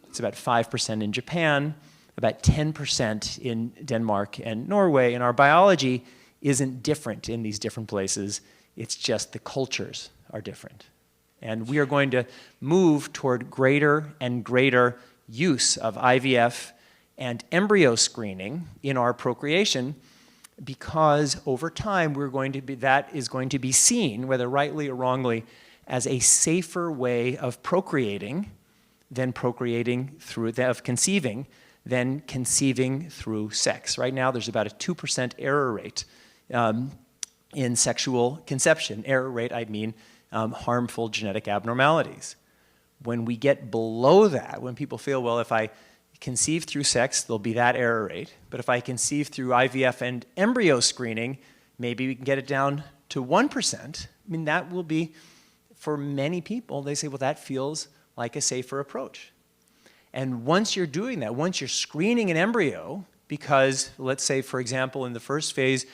It's about 5% in Japan, about 10% in Denmark and Norway. And our biology isn't different in these different places. It's just the cultures are different. And we are going to move toward greater and greater use of IVF and embryo screening in our procreation, because over time that is going to be seen, whether rightly or wrongly, as a safer way of procreating than conceiving than conceiving through sex. Right now there's about a 2% error rate in sexual conception. Error rate, I mean harmful genetic abnormalities. When we get below that, when people feel, well, if I conceive through sex, there'll be that error rate. But if I conceive through IVF and embryo screening, maybe we can get it down to 1%. I mean, that will be, for many people, they say, well, that feels like a safer approach. And once you're doing that, once you're screening an embryo, because let's say, for example, in the first phase,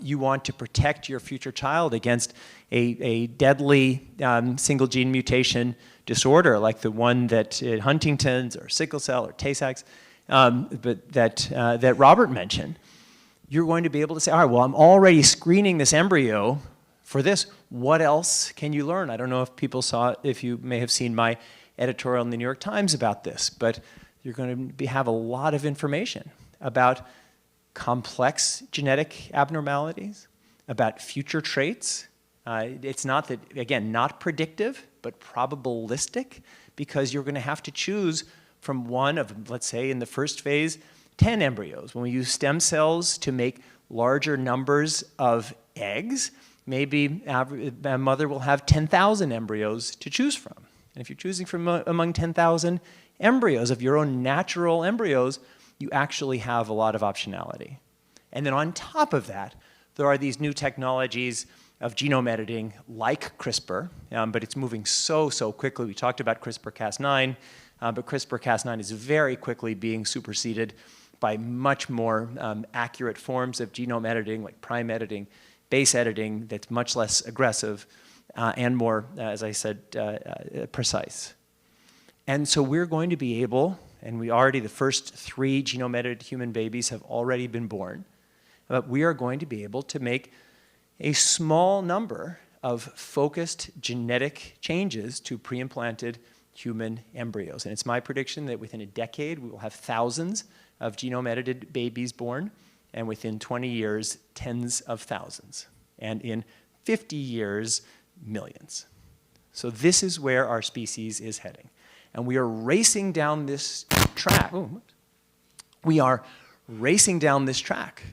you want to protect your future child against a deadly single gene mutation disorder like the one that Huntington's or sickle cell or Tay-Sachs, but that Robert mentioned, you're going to be able to say, all right, well, I'm already screening this embryo for this. What else can you learn? I don't know if people saw it, if you may have seen my editorial in the New York Times about this, but you're going to have a lot of information about complex genetic abnormalities, about future traits. It's not that, again, not predictive, but probabilistic, because you're going to have to choose from one of, let's say, in the first phase, 10 embryos. When we use stem cells to make larger numbers of eggs, maybe a mother will have 10,000 embryos to choose from. And if you're choosing from among 10,000 embryos of your own natural embryos, you actually have a lot of optionality. And then on top of that, there are these new technologies of genome editing like CRISPR, but it's moving so quickly. We talked about CRISPR-Cas9, but CRISPR-Cas9 is very quickly being superseded by much more accurate forms of genome editing, like prime editing, base editing, that's much less aggressive and more, as I said, precise. And so we're going to be able, and the first 3 genome-edited human babies have already been born, but we are going to be able to make a small number of focused genetic changes to pre-implanted human embryos. And it's my prediction that within a decade, we will have thousands of genome-edited babies born, and within 20 years, tens of thousands. And in 50 years, millions. So this is where our species is heading. And we are racing down this track. We are racing down this track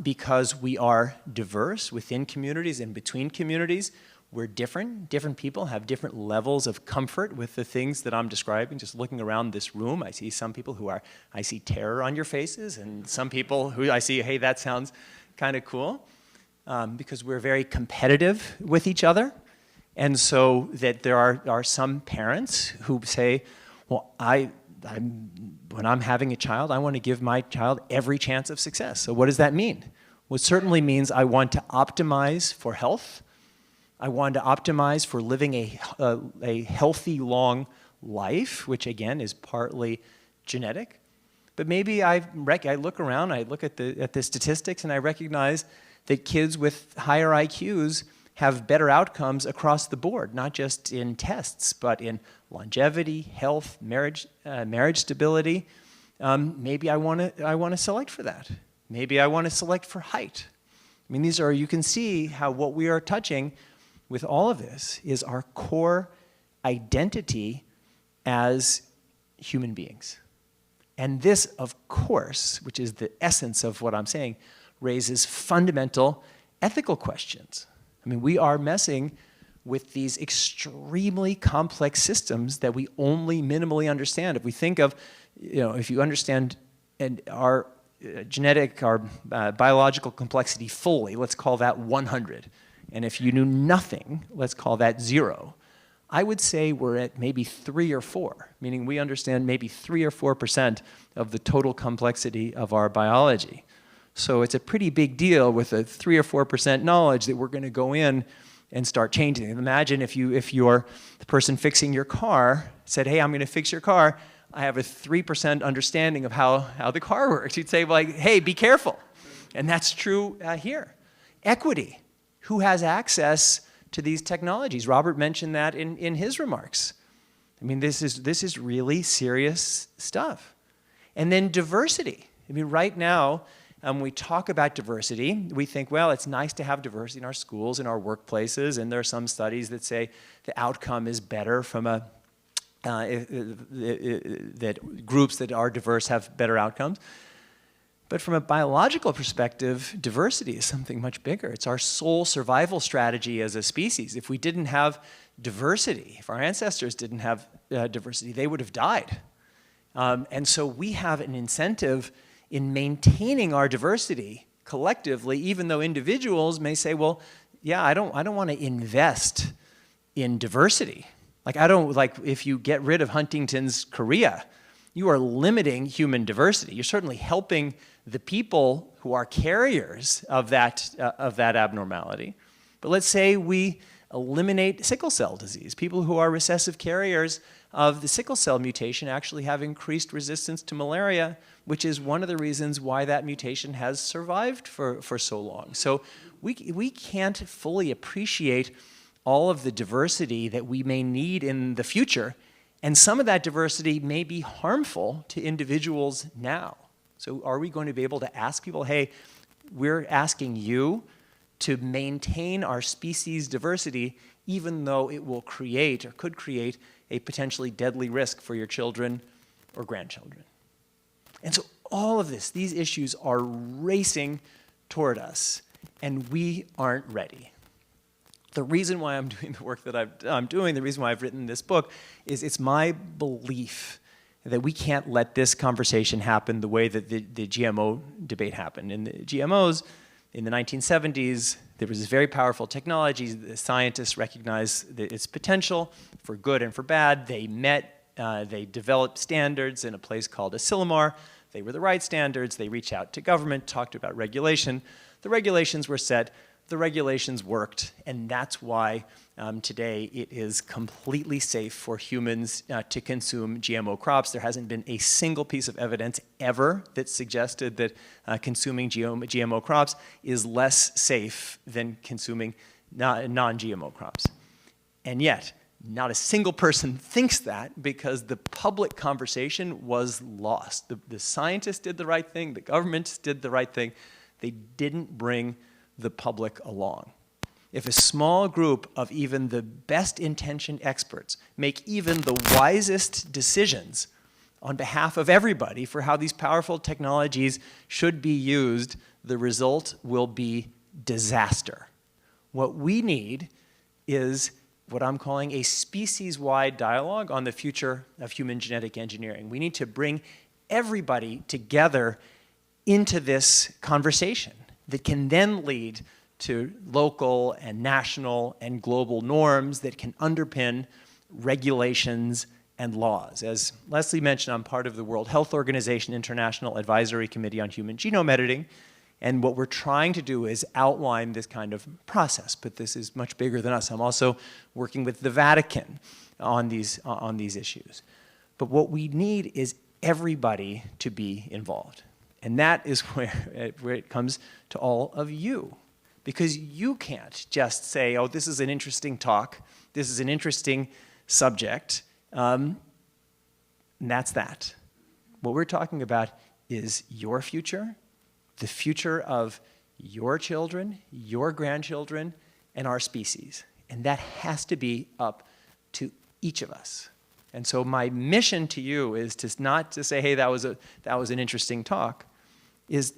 because we are diverse within communities and between communities. We're different. Different people have different levels of comfort with the things that I'm describing. Just looking around this room, I see some people I see terror on your faces, and some people who I see, hey, that sounds kind of cool, because we're very competitive with each other. And so that there are some parents who say, well, when I'm having a child, I want to give my child every chance of success. So what does that mean? Well, it certainly means I want to optimize for health. I want to optimize for living a healthy, long life, which again is partly genetic. But maybe I look around, I look at the statistics, and I recognize that kids with higher IQs have better outcomes across the board, not just in tests, but in longevity, health, marriage stability. Maybe I want to select for that. Maybe I want to select for height. I mean, you can see how what we are touching with all of this is our core identity as human beings. And this, of course, which is the essence of what I'm saying, raises fundamental ethical questions. I mean, we are messing with these extremely complex systems that we only minimally understand. If we think of, if you understand our biological complexity fully, let's call that 100. And if you knew nothing, let's call that 0. I would say we're at maybe 3 or 4, meaning we understand maybe 3 or 4% of the total complexity of our biology. So it's a pretty big deal with a 3 or 4% knowledge that we're going to go in and start changing. Imagine if you're the person fixing your car said, hey, I'm going to fix your car. I have a 3% understanding of how the car works. You'd say, like, hey, be careful. And that's true here. Equity. Who has access to these technologies? Robert mentioned that in his remarks. I mean, this is really serious stuff. And then diversity. I mean, right now, when we talk about diversity, we think, well, it's nice to have diversity in our schools, in our workplaces, and there are some studies that say the outcome is better from that groups that are diverse have better outcomes. But from a biological perspective, diversity is something much bigger. It's our sole survival strategy as a species. If we didn't have diversity, if our ancestors didn't have diversity, they would have died. And so we have an incentive in maintaining our diversity collectively, even though individuals may say, well, yeah, I don't want to invest in diversity. Like if you get rid of Huntington's chorea, you are limiting human diversity. You're certainly helping the people who are carriers of that abnormality. But let's say we eliminate sickle cell disease. People who are recessive carriers of the sickle cell mutation actually have increased resistance to malaria, which is one of the reasons why that mutation has survived for so long. So we can't fully appreciate all of the diversity that we may need in the future, and some of that diversity may be harmful to individuals now. So are we going to be able to ask people, hey, we're asking you to maintain our species diversity even though it will create or could create a potentially deadly risk for your children or grandchildren. And so all of this, these issues are racing toward us, and we aren't ready. The reason why I'm doing the work that I'm doing, the reason why I've written this book, is it's my belief that we can't let this conversation happen the way that the GMO debate happened. In the GMOs, in the 1970s, there was this very powerful technology. The scientists recognized its potential for good and for bad. They they developed standards in a place called Asilomar. They were the right standards. They reached out to government, talked about regulation. The regulations were set. The regulations worked, and that's why today it is completely safe for humans to consume GMO crops. There hasn't been a single piece of evidence ever that suggested that consuming GMO crops is less safe than consuming non-GMO crops. And yet, not a single person thinks that because the public conversation was lost. The scientists did the right thing. The governments did the right thing. They didn't bring the public along. If a small group of even the best intentioned experts make even the wisest decisions on behalf of everybody for how these powerful technologies should be used, the result will be disaster. What we need is what I'm calling a species-wide dialogue on the future of human genetic engineering. We need to bring everybody together into this conversation that can then lead to local and national and global norms that can underpin regulations and laws. As Leslie mentioned, I'm part of the World Health Organization International Advisory Committee on Human Genome Editing, and what we're trying to do is outline this kind of process, but this is much bigger than us. I'm also working with the Vatican on these issues. But what we need is everybody to be involved. And that is where it comes to all of you. Because you can't just say, oh, this is an interesting talk, this is an interesting subject, and that's that. What we're talking about is your future, the future of your children, your grandchildren, and our species. And that has to be up to each of us. And so my mission to you is to not to say, hey, that was an interesting talk,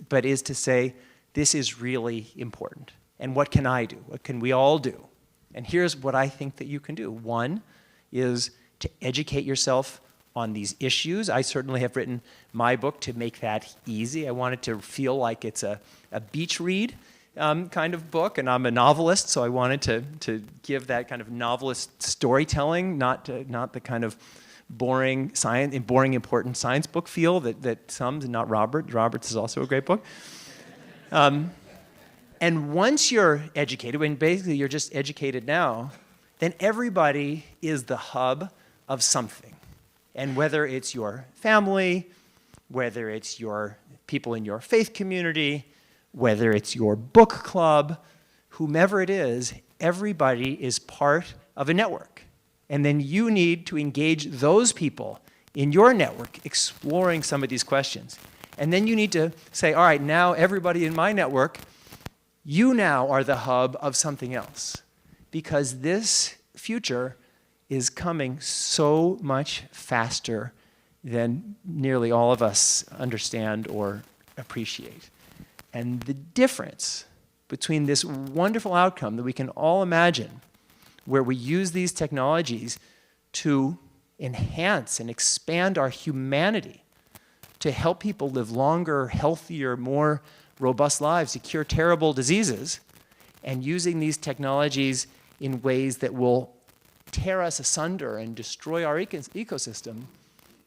but is to say, this is really important. And what can I do? What can we all do? And here's what I think that you can do. One is to educate yourself on these issues. I certainly have written my book to make that easy. I want it to feel like it's a beach read kind of book, and I'm a novelist, so I wanted to give that kind of novelist storytelling, not the kind of boring important science book feel that some, not Robert. Robert's is also a great book. And once you're educated, when basically you're just educated now, then everybody is the hub of something. And whether it's your family, whether it's your people in your faith community, whether it's your book club, whomever it is, everybody is part of a network. And then you need to engage those people in your network exploring some of these questions. And then you need to say, all right, now everybody in my network, you now are the hub of something else. Because this future is coming so much faster than nearly all of us understand or appreciate. And the difference between this wonderful outcome that we can all imagine, where we use these technologies to enhance and expand our humanity, to help people live longer, healthier, more robust lives, to cure terrible diseases, and using these technologies in ways that will tear us asunder and destroy our ecosystem,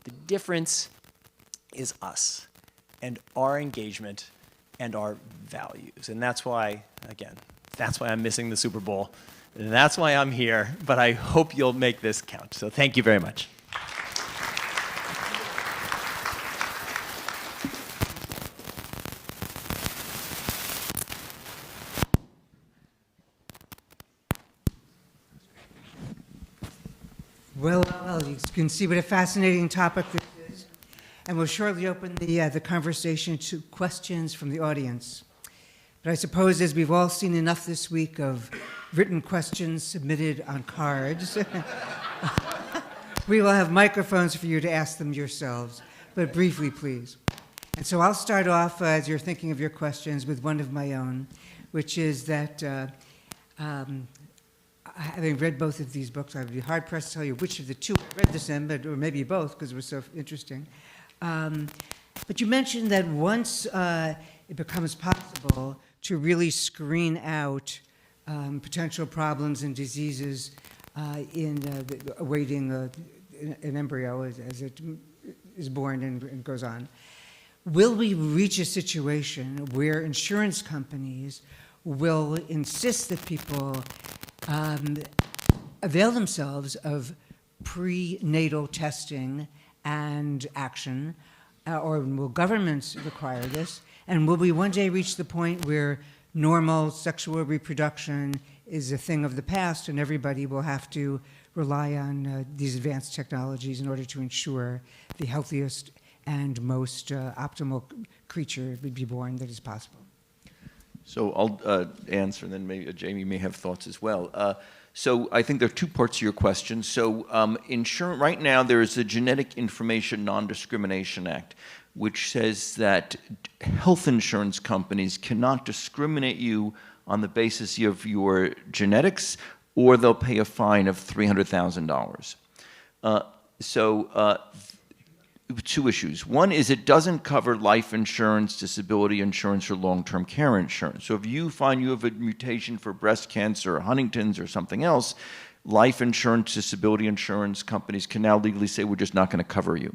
the difference is us and our engagement and our values. And that's why, again, that's why I'm missing the Super Bowl. That's why I'm here, but I hope you'll make this count. So thank you very much. Well, you can see what a fascinating topic this is. And we'll shortly open the conversation to questions from the audience. But I suppose, as we've all seen enough this week of written questions submitted on cards, we will have microphones for you to ask them yourselves. But briefly, please. And so I'll start off, as you're thinking of your questions, with one of my own, which is that having read both of these books, I would be hard-pressed to tell you which of the two I read this in, or maybe both, because it was so interesting. But you mentioned that once it becomes possible to really screen out potential problems and diseases in awaiting an embryo as it is born and goes on, will we reach a situation where insurance companies will insist that people avail themselves of prenatal testing and action, or will governments require this? And will we one day reach the point where normal sexual reproduction is a thing of the past and everybody will have to rely on these advanced technologies in order to ensure the healthiest and most optimal creature would be born that is possible? So I'll answer, and then maybe Jamie may have thoughts as well. So I think there are two parts to your question. So right now there is a Genetic Information Non-Discrimination Act, which says that health insurance companies cannot discriminate you on the basis of your genetics or they'll pay a fine of $300,000. Two issues. One is it doesn't cover life insurance, disability insurance, or long-term care insurance. So if you find you have a mutation for breast cancer or Huntington's or something else, life insurance, disability insurance companies can now legally say, we're just not going to cover you.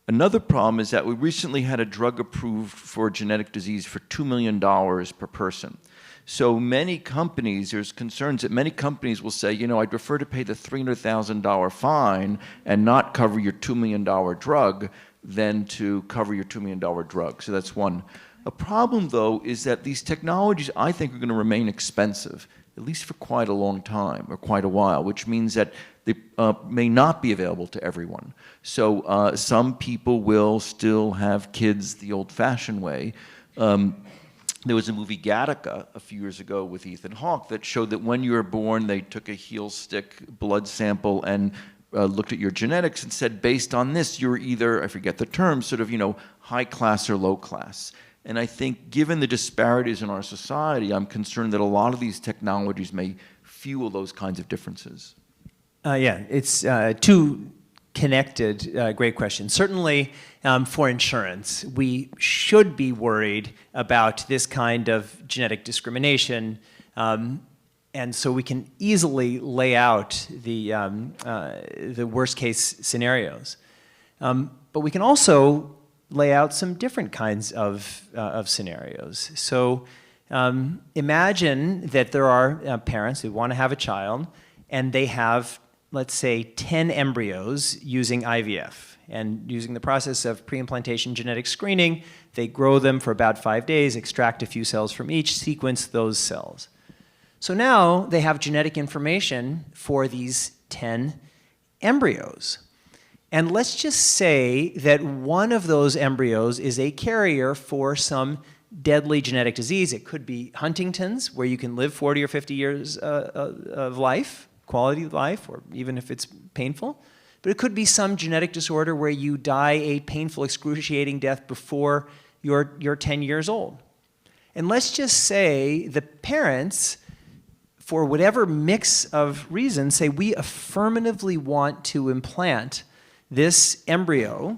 Another problem is that we recently had a drug approved for a genetic disease for $2 million per person. So many companies, there's concerns that many companies will say, I'd prefer to pay the $300,000 fine and not cover your $2 million drug than to cover your $2 million drug. So that's one. A problem, though, is that these technologies, I think, are going to remain expensive, at least for quite a long time or quite a while, which means that they may not be available to everyone. So some people will still have kids the old-fashioned way. There was a movie, Gattaca, a few years ago with Ethan Hawke that showed that when you were born, they took a heel stick blood sample and looked at your genetics and said, based on this, you're either, I forget the term, sort of, high class or low class. And I think given the disparities in our society, I'm concerned that a lot of these technologies may fuel those kinds of differences. It's two connected, great questions. Certainly for insurance, we should be worried about this kind of genetic discrimination, and so we can easily lay out the worst case scenarios. But we can also lay out some different kinds of scenarios. So imagine that there are parents who want to have a child, and they have, let's say, 10 embryos using IVF. And using the process of pre-implantation genetic screening, they grow them for about 5 days, extract a few cells from each, sequence those cells. So now they have genetic information for these 10 embryos. And let's just say that one of those embryos is a carrier for some deadly genetic disease. It could be Huntington's, where you can live 40 or 50 years of life, quality of life, or even if it's painful. But it could be some genetic disorder where you die a painful, excruciating death before you're 10 years old. And let's just say the parents, for whatever mix of reasons, say we affirmatively want to implant this embryo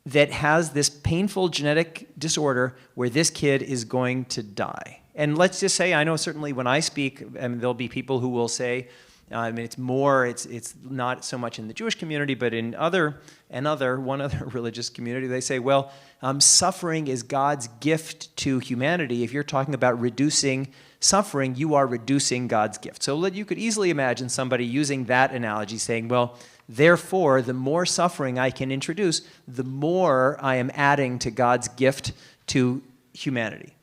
that has this painful genetic disorder where this kid is going to die. And let's just say, I know certainly when I speak, there'll be people who will say, it's not so much in the Jewish community, but in one other religious community, they say, well, suffering is God's gift to humanity. If you're talking about reducing suffering, you are reducing God's gift. So you could easily imagine somebody using that analogy saying, well, therefore, the more suffering I can introduce, the more I am adding to God's gift to humanity.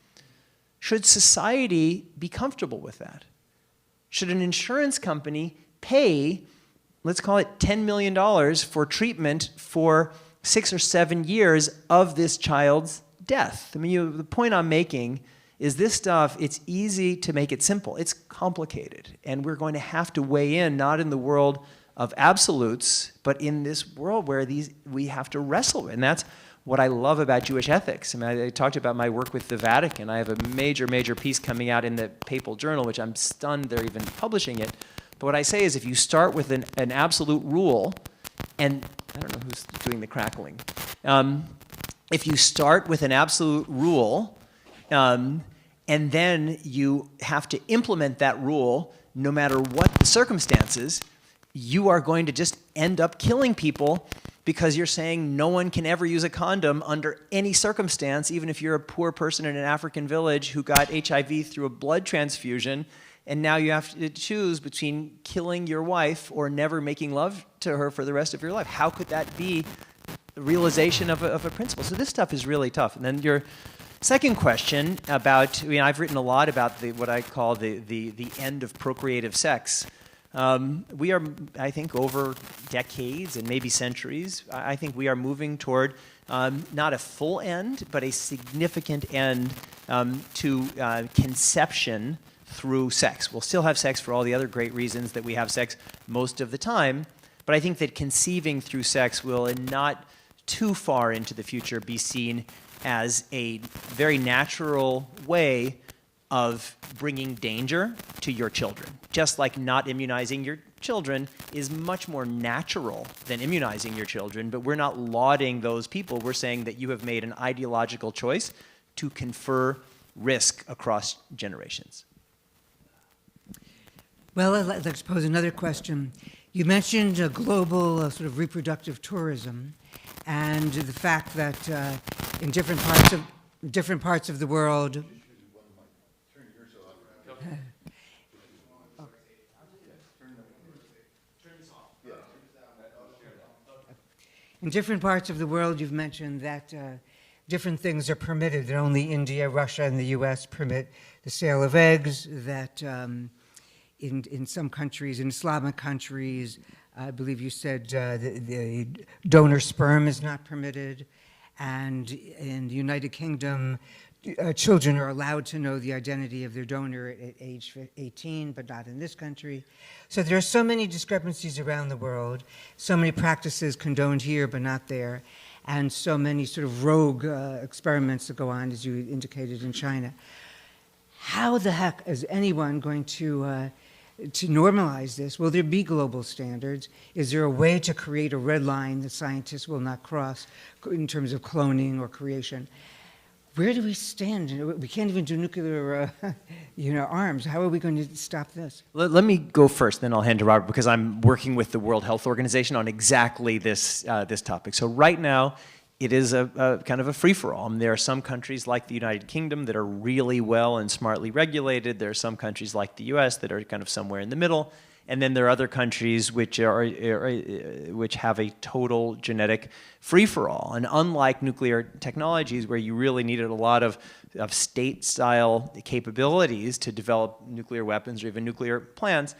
Should society be comfortable with that? Should an insurance company pay, let's call it $10 million for treatment for 6 or 7 years of this child's death? The point I'm making is this stuff, it's easy to make it simple. It's complicated. And we're going to have to weigh in, not in the world of absolutes, but in this world where we have to wrestle. And that's what I love about Jewish ethics. I talked about my work with the Vatican. I have a major, major piece coming out in the Papal Journal, which I'm stunned they're even publishing it. But what I say is if you start with an absolute rule, and I don't know who's doing the crackling. If you start with an absolute rule, and then you have to implement that rule no matter what the circumstances, you are going to just end up killing people because you're saying no one can ever use a condom under any circumstance, even if you're a poor person in an African village who got HIV through a blood transfusion, and now you have to choose between killing your wife or never making love to her for the rest of your life. How could that be the realization of a principle? So this stuff is really tough. And then your second question about, I've written a lot about what I call the end of procreative sex. We are, I think, over decades and maybe centuries, I think we are moving toward not a full end, but a significant end to conception through sex. We'll still have sex for all the other great reasons that we have sex most of the time, but I think that conceiving through sex will, in not too far into the future, be seen as a very natural way of bringing danger to your children. Just like not immunizing your children is much more natural than immunizing your children, but we're not lauding those people. We're saying that you have made an ideological choice to confer risk across generations. Well, I'd like to pose another question. You mentioned global sort of reproductive tourism and the fact that in different parts of the world, in different parts of the world, you've mentioned that different things are permitted, that only India, Russia, and the U.S. permit the sale of eggs, that in some countries, in Islamic countries, I believe you said the donor sperm is not permitted, and in the United Kingdom, children are allowed to know the identity of their donor at age 18, but not in this country. So there are so many discrepancies around the world, so many practices condoned here but not there, and so many sort of rogue experiments that go on, as you indicated, in China. How the heck is anyone going to normalize this? Will there be global standards? Is there a way to create a red line that scientists will not cross in terms of cloning or creation? Where do we stand? We can't even do nuclear arms. How are we going to stop this? Let me go first, then I'll hand to Robert, because I'm working with the World Health Organization on exactly this topic. So right now, it is a kind of a free-for-all. There are some countries like the United Kingdom that are really well and smartly regulated. There are some countries like the US that are kind of somewhere in the middle. And then there are other countries which have a total genetic free-for-all. And unlike nuclear technologies, where you really needed a lot of state-style capabilities to develop nuclear weapons or even nuclear plants,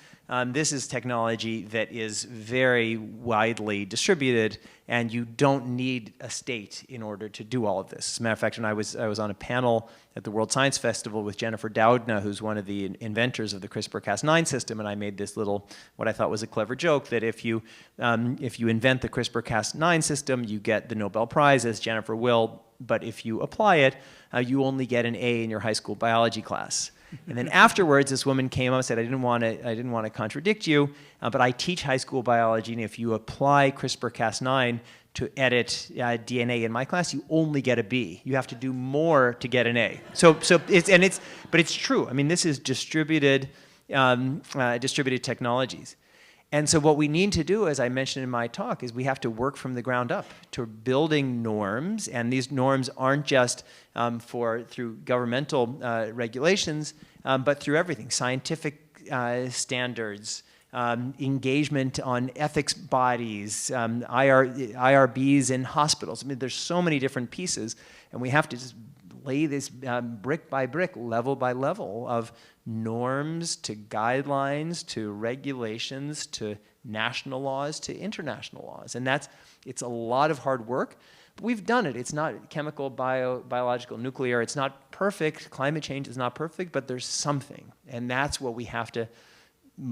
this is technology that is very widely distributed, and you don't need a state in order to do all of this. As a matter of fact, when I was on a panel at the World Science Festival with Jennifer Doudna, who's one of the inventors of the CRISPR-Cas9 system, and I made this little, what I thought was a clever joke, that if you invent the CRISPR-Cas9 system, you get the Nobel Prize, as Jennifer will, but if you apply it, you only get an A in your high school biology class. And then afterwards, this woman came up and said, I didn't want to contradict you, but I teach high school biology, and if you apply CRISPR-Cas9 to edit DNA in my class, you only get a B. You have to do more to get an A. But it's true. I mean, this is distributed technologies. And so what we need to do, as I mentioned in my talk, is we have to work from the ground up to building norms, and these norms aren't just through governmental regulations, but through everything, scientific standards, engagement on ethics bodies, IRBs in hospitals. I mean, there's so many different pieces, and we have to just lay this brick by brick, level by level of norms to guidelines to regulations to national laws to international laws. And it's a lot of hard work, but we've done it. It's not chemical, biological, nuclear. It's not perfect. Climate change is not perfect, but there's something. And that's what we have to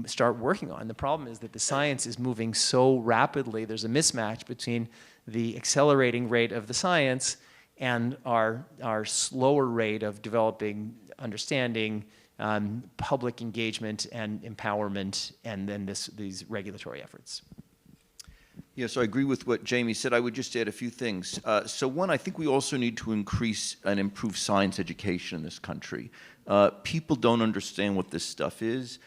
start working on. The problem is that the science is moving so rapidly. There's a mismatch between the accelerating rate of the science and our slower rate of developing understanding, public engagement and empowerment, and then these regulatory efforts. Yes, I agree with what Jamie said. I would just add a few things. So one, I think we also need to increase and improve science education in this country. People don't understand what this stuff is.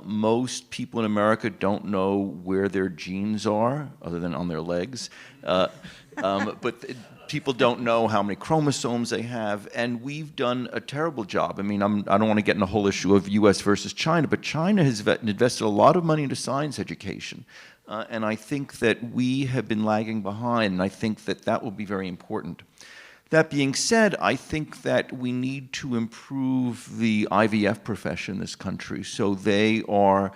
Most people in America don't know where their genes are, other than on their legs. But people don't know how many chromosomes they have, and we've done a terrible job. I mean, I don't want to get in the whole issue of U.S. versus China, but China has invested a lot of money into science education, and I think that we have been lagging behind, and I think that that will be very important. That being said, I think that we need to improve the IVF profession in this country so they are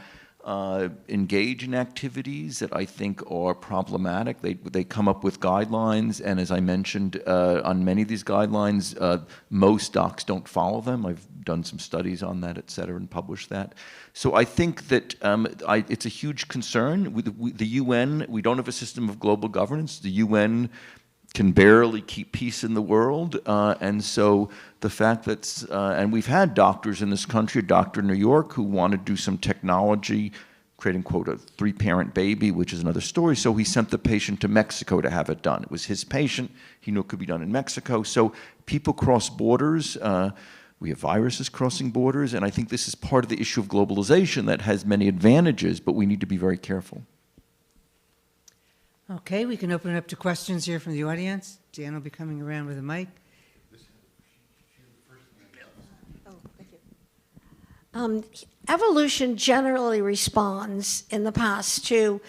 engage in activities that I think are problematic. They come up with guidelines, and as I mentioned, on many of these guidelines, most docs don't follow them. I've done some studies on that, et cetera, and published that. So I think that it's a huge concern. With the UN, we don't have a system of global governance. The UN can barely keep peace in the world. And so the fact that, and we've had doctors in this country, a doctor in New York who wanted to do some technology, creating, quote, a 3-parent baby, which is another story. So he sent the patient to Mexico to have it done. It was his patient. He knew it could be done in Mexico. So people cross borders. We have viruses crossing borders. And I think this is part of the issue of globalization that has many advantages, but we need to be very careful. Okay, we can open it up to questions here from the audience. Dan will be coming around with a mic. Oh, thank you. Evolution generally responds in the past to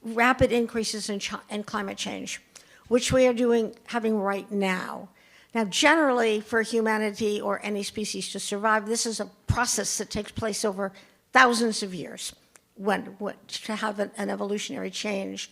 rapid increases in climate change, which we are having right now. Now, generally, for humanity or any species to survive, this is a process that takes place over thousands of years to have an evolutionary change.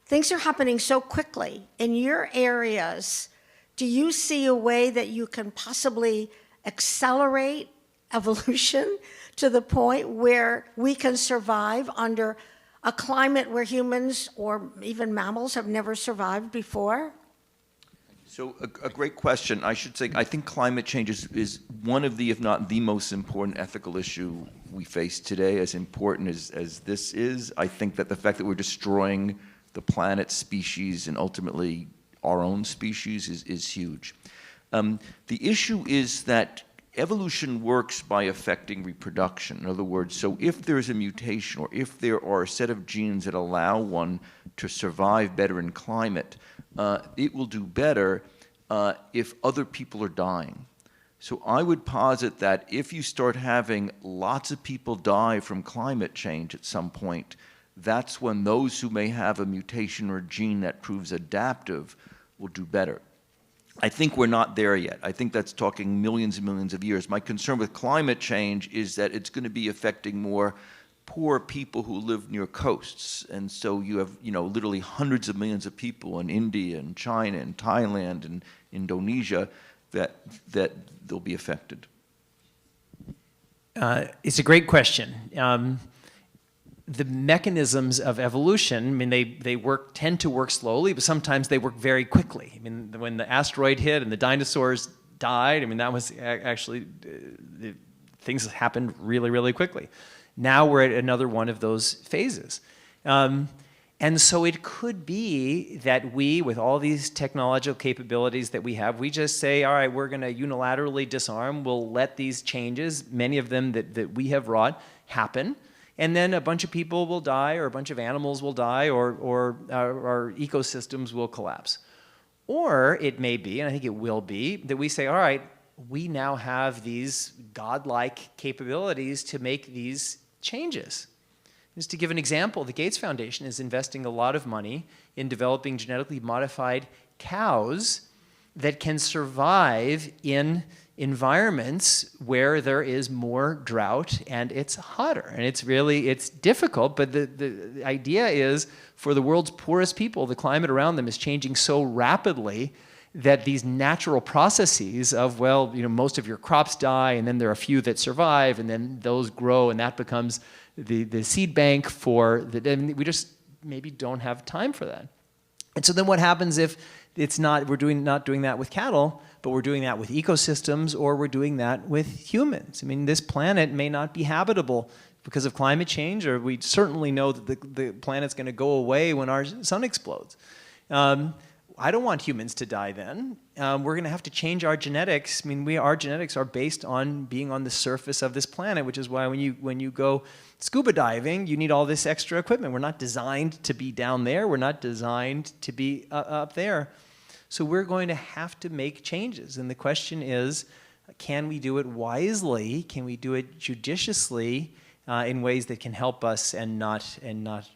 Things are happening so quickly. In your areas, do you see a way that you can possibly accelerate evolution to the point where we can survive under a climate where humans or even mammals have never survived before? So a great question. I should say, I think climate change is one of the, if not the most important ethical issue we face today, as important as this is. I think that the fact that we're destroying the planet's species and ultimately our own species is huge. The issue is that evolution works by affecting reproduction. In other words, so if there's a mutation or if there are a set of genes that allow one to survive better in climate, it will do better if other people are dying. So I would posit that if you start having lots of people die from climate change at some point, that's when those who may have a mutation or a gene that proves adaptive will do better. I think we're not there yet. I think that's talking millions and millions of years. My concern with climate change is that it's going to be affecting more poor people who live near coasts. And so you have, literally hundreds of millions of people in India and China and Thailand and Indonesia that they'll be affected. It's a great question. The mechanisms of evolution, I mean, they tend to work slowly, but sometimes they work very quickly. I mean, when the asteroid hit and the dinosaurs died, I mean, that was actually, things happened really, really quickly. Now we're at another one of those phases. And so it could be that we, with all these technological capabilities that we have, we just say, all right, we're going to unilaterally disarm. We'll let these changes, many of them that we have wrought, happen. And then a bunch of people will die, or a bunch of animals will die, or our ecosystems will collapse. Or it may be, and I think it will be, that we say, all right, we now have these godlike capabilities to make these changes. Just to give an example, the Gates Foundation is investing a lot of money in developing genetically modified cows that can survive in environments where there is more drought and it's hotter. And it's difficult, but the idea is for the world's poorest people, the climate around them is changing so rapidly that these natural processes of, most of your crops die, and then there are a few that survive, and then those grow, and that becomes the seed bank for and we just maybe don't have time for that. And so then what happens if it's not doing that with cattle, but we're doing that with ecosystems, or we're doing that with humans? I mean, this planet may not be habitable because of climate change, or we certainly know that the planet's going to go away when our sun explodes. I don't want humans to die then. We're going to have to change our genetics. I mean, our genetics are based on being on the surface of this planet, which is why when you go scuba diving, you need all this extra equipment. We're not designed to be down there. We're not designed to be up there. So we're going to have to make changes. And the question is, can we do it wisely? Can we do it judiciously in ways that can help us and not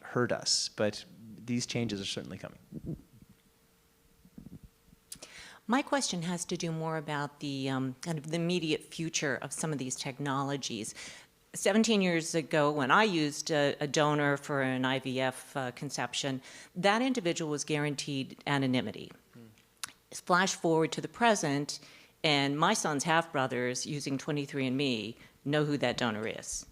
hurt us? But these changes are certainly coming. My question has to do more about the kind of the immediate future of some of these technologies. 17 years ago, when I used a donor for an IVF conception, that individual was guaranteed anonymity. Flash forward to the present, and my son's half-brothers using 23andMe know who that donor is.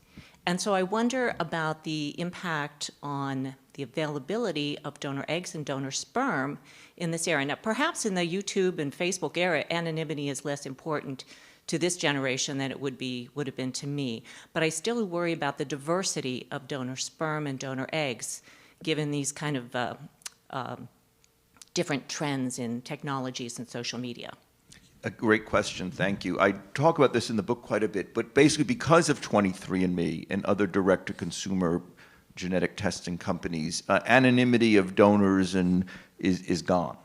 And so I wonder about the impact on the availability of donor eggs and donor sperm in this era. Now, perhaps in the YouTube and Facebook era, anonymity is less important to this generation than it would have been to me. But I still worry about the diversity of donor sperm and donor eggs, given these kind of different trends in technologies and social media. A great question, thank you. I talk about this in the book quite a bit, but basically because of 23andMe and other direct-to-consumer genetic testing companies, anonymity of donors is gone.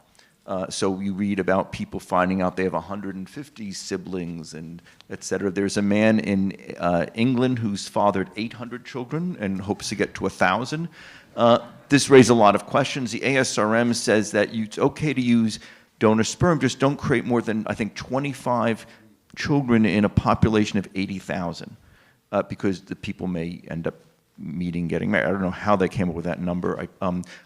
So you read about people finding out they have 150 siblings and et cetera. There's a man in England who's fathered 800 children and hopes to get to 1,000. This raised a lot of questions. The ASRM says that it's okay to use donor sperm, just don't create more than, I think, 25 children in a population of 80,000, because the people may end up meeting, getting married. I don't know how they came up with that number.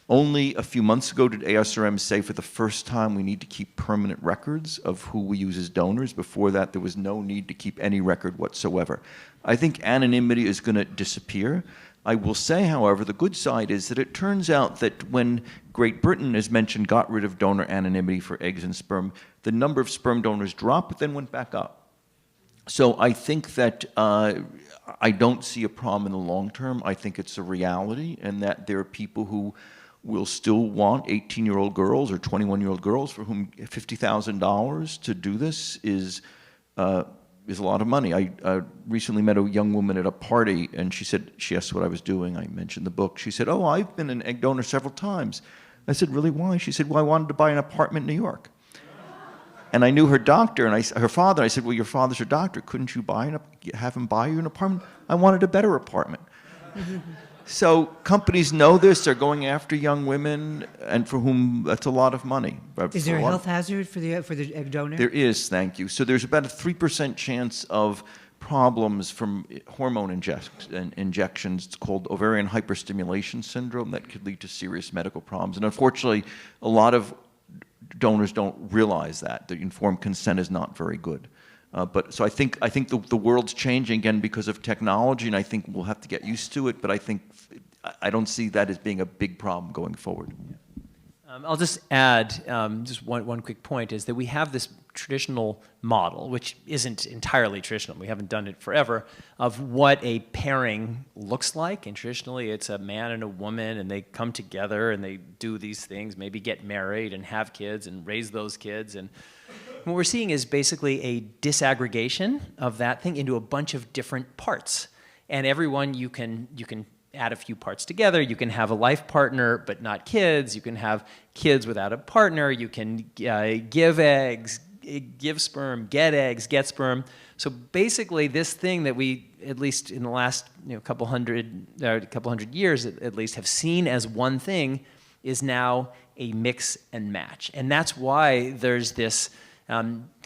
Only a few months ago did ASRM say for the first time we need to keep permanent records of who we use as donors. Before that, there was no need to keep any record whatsoever. I think anonymity is going to disappear. I will say, however, the good side is that it turns out that when Great Britain, as mentioned, got rid of donor anonymity for eggs and sperm, the number of sperm donors dropped, but then went back up. So I think that I don't see a problem in the long term. I think it's a reality, and that there are people who will still want 18-year-old girls or 21-year-old girls for whom $50,000 to do this is a lot of money. I recently met a young woman at a party, and she asked what I was doing. I mentioned the book. She said, "Oh, I've been an egg donor several times." I said, "Really, why?" She said, "Well, I wanted to buy an apartment in New York." And I knew her doctor, and her father. I said, "Well, your father's your doctor. Couldn't you have him buy you an apartment?" "I wanted a better apartment." So companies know this. They're going after young women, and for whom that's a lot of money. Is there a health hazard for the egg donor? There is, thank you. So there's about a 3% chance of problems from hormone injections. It's called ovarian hyperstimulation syndrome that could lead to serious medical problems. And unfortunately, a lot of donors don't realize that. The informed consent is not very good. So I think the world's changing again because of technology, and I think we'll have to get used to it. But I don't see that as being a big problem going forward. I'll just add just one quick point is that we have this traditional model, which isn't entirely traditional. We haven't done it forever, of what a pairing looks like. And traditionally, it's a man and a woman, and they come together and they do these things, maybe get married and have kids and raise those kids. And what we're seeing is basically a disaggregation of that thing into a bunch of different parts. And everyone, you can add a few parts together. You can have a life partner, but not kids. You can have kids without a partner. You can give eggs, give sperm, get eggs, get sperm. So basically, this thing that we, at least in the last couple hundred years at least, have seen as one thing is now a mix and match. And that's why there's this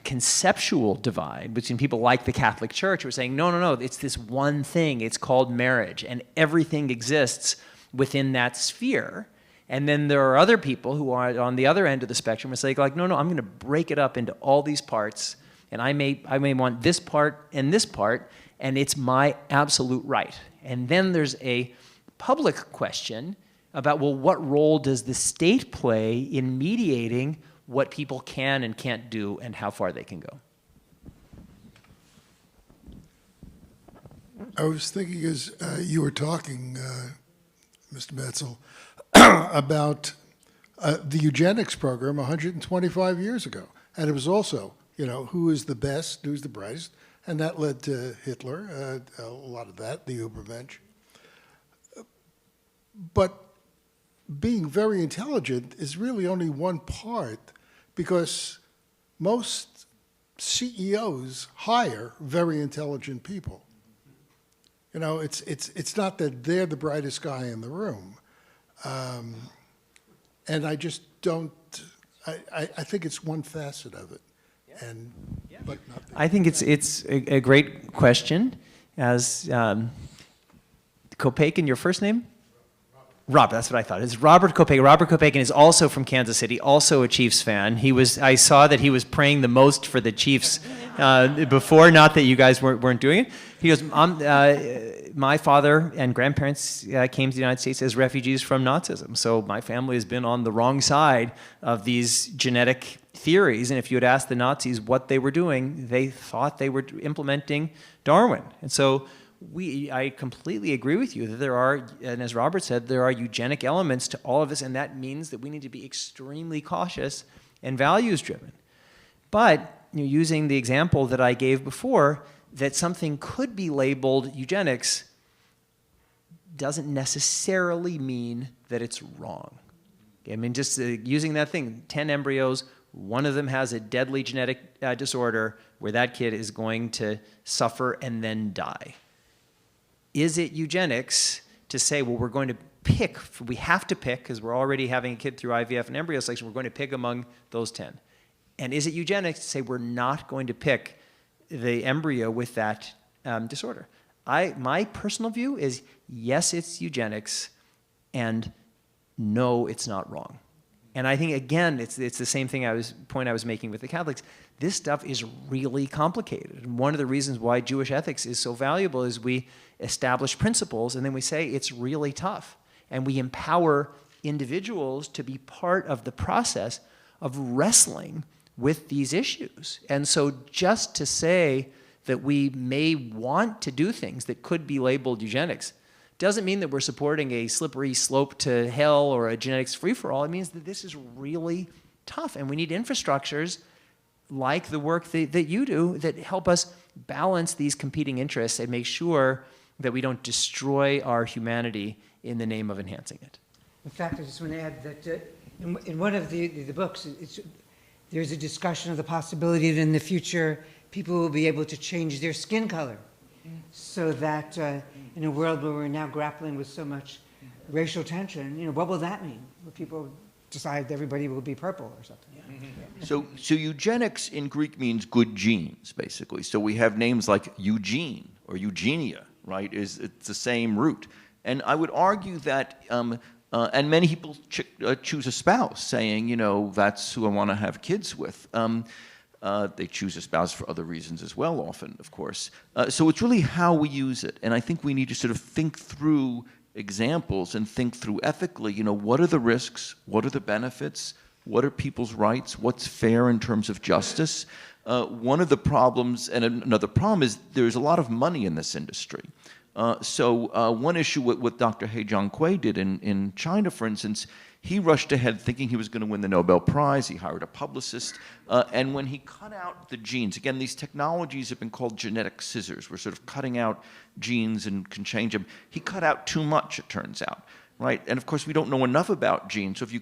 conceptual divide between people like the Catholic Church who are saying, no, it's this one thing, it's called marriage, and everything exists within that sphere. And then there are other people who are on the other end of the spectrum and say, like, no, I'm going to break it up into all these parts, and I may want this part, and it's my absolute right. And then there's a public question about, well, what role does the state play in mediating what people can and can't do and how far they can go? I was thinking as you were talking, Mr. Metzl, about the eugenics program 125 years ago. And it was also, who is the best, who's the brightest, and that led to Hitler, a lot of that, the Übermensch. But being very intelligent is really only one part, because most CEOs hire very intelligent people. It's not that they're the brightest guy in the room. And I just don't, I think it's one facet of it. But not the I think it's a great question. As Kopeikin, your first name? Robert, that's what I thought. It's Robert Kopagan. Robert Kopagan is also from Kansas City, also a Chiefs fan. I saw that he was praying the most for the Chiefs before, not that you guys weren't doing it. He goes, my father and grandparents came to the United States as refugees from Nazism. So my family has been on the wrong side of these genetic theories. And if you had asked the Nazis what they were doing, they thought they were implementing Darwin. And so I completely agree with you that there are, and as Robert said, there are eugenic elements to all of this, and that means that we need to be extremely cautious and values-driven. But using the example that I gave before, that something could be labeled eugenics doesn't necessarily mean that it's wrong. I mean, just using that thing, 10 embryos, one of them has a deadly genetic disorder where that kid is going to suffer and then die. Is it eugenics to say, well, we're going to pick, we have to pick, because we're already having a kid through IVF and embryo selection, we're going to pick among those 10. And is it eugenics to say we're not going to pick the embryo with that disorder? My personal view is yes, it's eugenics, and no, it's not wrong. And I think, again, it's the same point I was making with the Catholics. This stuff is really complicated. And one of the reasons why Jewish ethics is so valuable is we establish principles, and then we say it's really tough. And we empower individuals to be part of the process of wrestling with these issues. And so just to say that we may want to do things that could be labeled eugenics doesn't mean that we're supporting a slippery slope to hell or a genetics free-for-all. It means that this is really tough, and we need infrastructures like the work that you do that help us balance these competing interests and make sure that we don't destroy our humanity in the name of enhancing it. In fact, I just want to add that in one of the books, there's a discussion of the possibility that in the future people will be able to change their skin color, so that in a world where we're now grappling with so much racial tension, what will that mean? Will people decide everybody will be purple or something? So eugenics in Greek means good genes, basically. So we have names like Eugene or Eugenia, right? It's the same root. And I would argue that, and many people choose a spouse, saying, that's who I want to have kids with. They choose a spouse for other reasons as well, often, of course. So it's really how we use it. And I think we need to sort of think through examples and think through ethically, what are the risks? What are the benefits? What are people's rights? What's fair in terms of justice? One of the problems, and another problem, is there's a lot of money in this industry. So one issue what Dr. He Jiankui did in China, for instance, he rushed ahead thinking he was going to win the Nobel Prize. He hired a publicist. And when he cut out the genes, again, these technologies have been called genetic scissors. We're sort of cutting out genes and can change them. He cut out too much, it turns out, right? And of course, we don't know enough about genes. So if you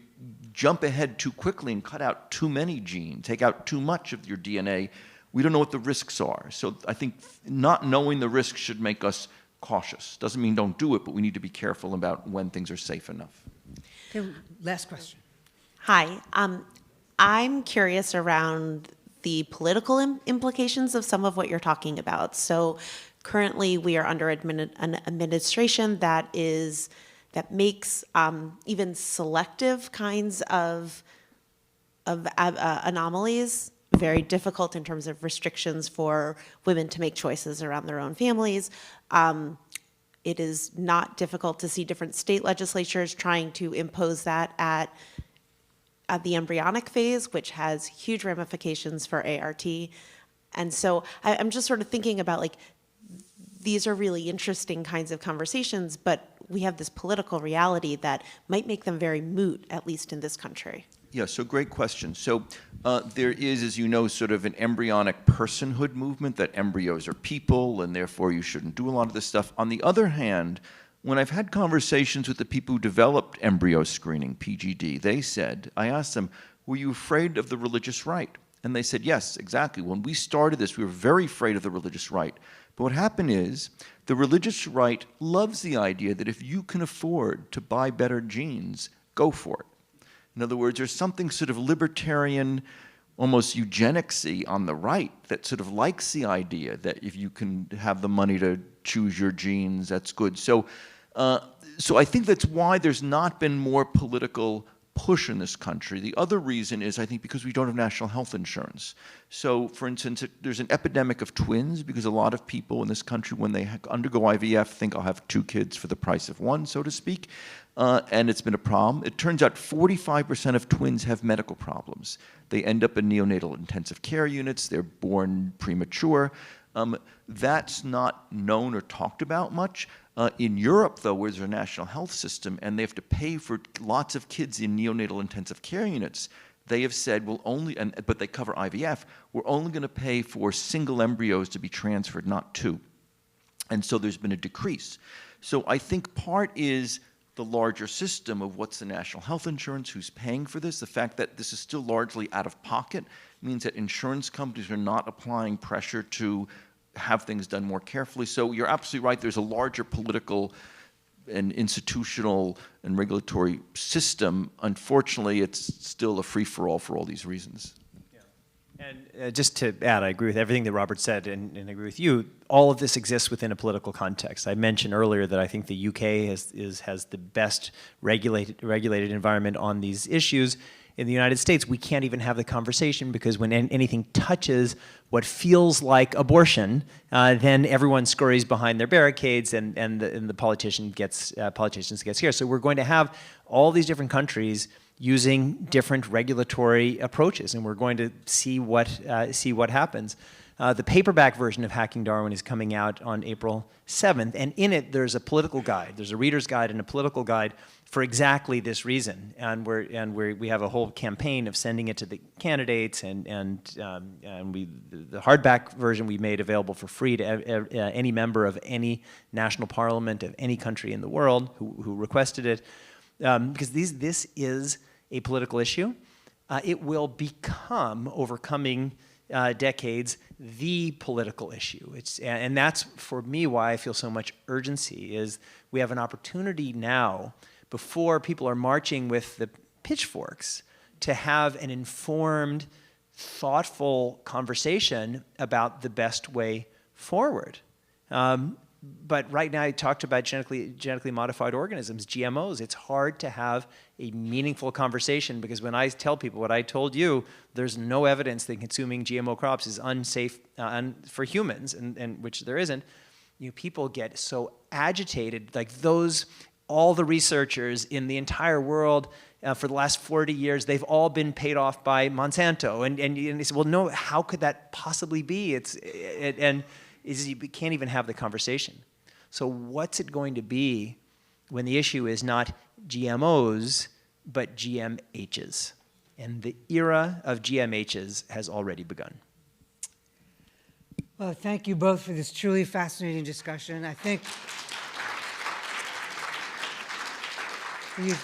jump ahead too quickly and cut out too many genes, take out too much of your DNA, we don't know what the risks are. So I think not knowing the risks should make us cautious. Doesn't mean don't do it, but we need to be careful about when things are safe enough. Okay, last question. Hi. I'm curious around the political implications of some of what you're talking about. So currently we are under an administration that makes even selective kinds of anomalies very difficult in terms of restrictions for women to make choices around their own families. It is not difficult to see different state legislatures trying to impose that at the embryonic phase, which has huge ramifications for ART. And so I'm just sort of thinking about, these are really interesting kinds of conversations, but we have this political reality that might make them very moot, at least in this country. Yeah, so great question. So there is, as you know, sort of an embryonic personhood movement that embryos are people and therefore you shouldn't do a lot of this stuff. On the other hand, when I've had conversations with the people who developed embryo screening, PGD, they said, I asked them, were you afraid of the religious right? And they said, yes, exactly. When we started this, we were very afraid of the religious right. But what happened is the religious right loves the idea that if you can afford to buy better genes, go for it. In other words, there's something sort of libertarian, almost eugenicsy on the right that sort of likes the idea that if you can have the money to choose your genes, that's good. So So I think that's why there's not been more political push in this country. The other reason is, I think, because we don't have national health insurance. So, for instance, there's an epidemic of twins because a lot of people in this country, when they undergo IVF, think I'll have 2 kids for the price of 1, so to speak, and it's been a problem. It turns out 45% of twins have medical problems. They end up in neonatal intensive care units. They're born premature. That's not known or talked about much. In Europe, though, where there's a national health system and they have to pay for lots of kids in neonatal intensive care units, they have said, we'll only, but they cover IVF, we're only going to pay for single embryos to be transferred, not 2. And so there's been a decrease. So I think part is the larger system of what's the national health insurance, who's paying for this. The fact that this is still largely out of pocket means that insurance companies are not applying pressure to have things done more carefully. So you're absolutely right. There's a larger political and institutional and regulatory system. Unfortunately, it's still a free-for-all for all these reasons. And just to add, I agree with everything that Robert said, and I agree with you. All of this exists within a political context. I mentioned earlier that I think the UK has the best regulated environment on these issues. In the United States, we can't even have the conversation because when anything touches what feels like abortion, then everyone scurries behind their barricades, and the politicians get scared. So we're going to have all these different countries using different regulatory approaches, and we're going to see what happens. The paperback version of Hacking Darwin is coming out on April 7th, and in it there's a political guide. There's a reader's guide and a political guide for exactly this reason, and we have a whole campaign of sending it to the candidates, and the hardback version we made available for free to any member of any national parliament of any country in the world who requested it, because this is a political issue. It will become, over coming decades, the political issue. And that's, for me, why I feel so much urgency, is we have an opportunity now, before people are marching with the pitchforks, to have an informed, thoughtful conversation about the best way forward. But right now, I talked about genetically modified organisms, GMOs. It's hard to have a meaningful conversation because when I tell people what I told you, there's no evidence that consuming GMO crops is unsafe for humans, and which there isn't. People get so agitated, like all the researchers in the entire world for the last 40 years, they've all been paid off by Monsanto, and they say, well, no, how could that possibly be? You can't even have the conversation. So what's it going to be when the issue is not GMOs, but GMHs? And the era of GMHs has already begun. Well, thank you both for this truly fascinating discussion. I think you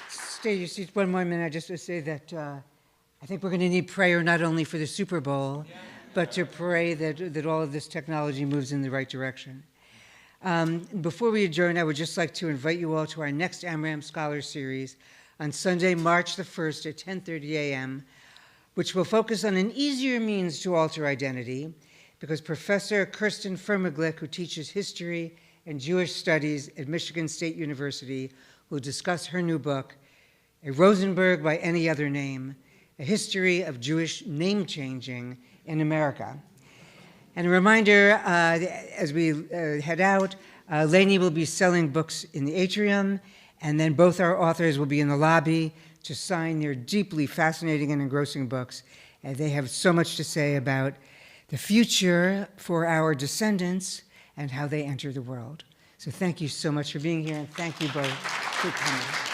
stay your seats one more minute. I just want to say that I think we're going to need prayer not only for the Super Bowl, but to pray that all of this technology moves in the right direction. Before we adjourn, I would just like to invite you all to our next Amram Scholar Series on Sunday, March the 1st at 10:30 a.m., which will focus on an easier means to alter identity, because Professor Kirsten Firmaglick, who teaches history and Jewish studies at Michigan State University, will discuss her new book, A Rosenberg by Any Other Name, A History of Jewish Name-Changing in America. And a reminder, as we head out, Lainey will be selling books in the atrium, and then both our authors will be in the lobby to sign their deeply fascinating and engrossing books. And they have so much to say about the future for our descendants and how they enter the world. So thank you so much for being here, and thank you both for coming.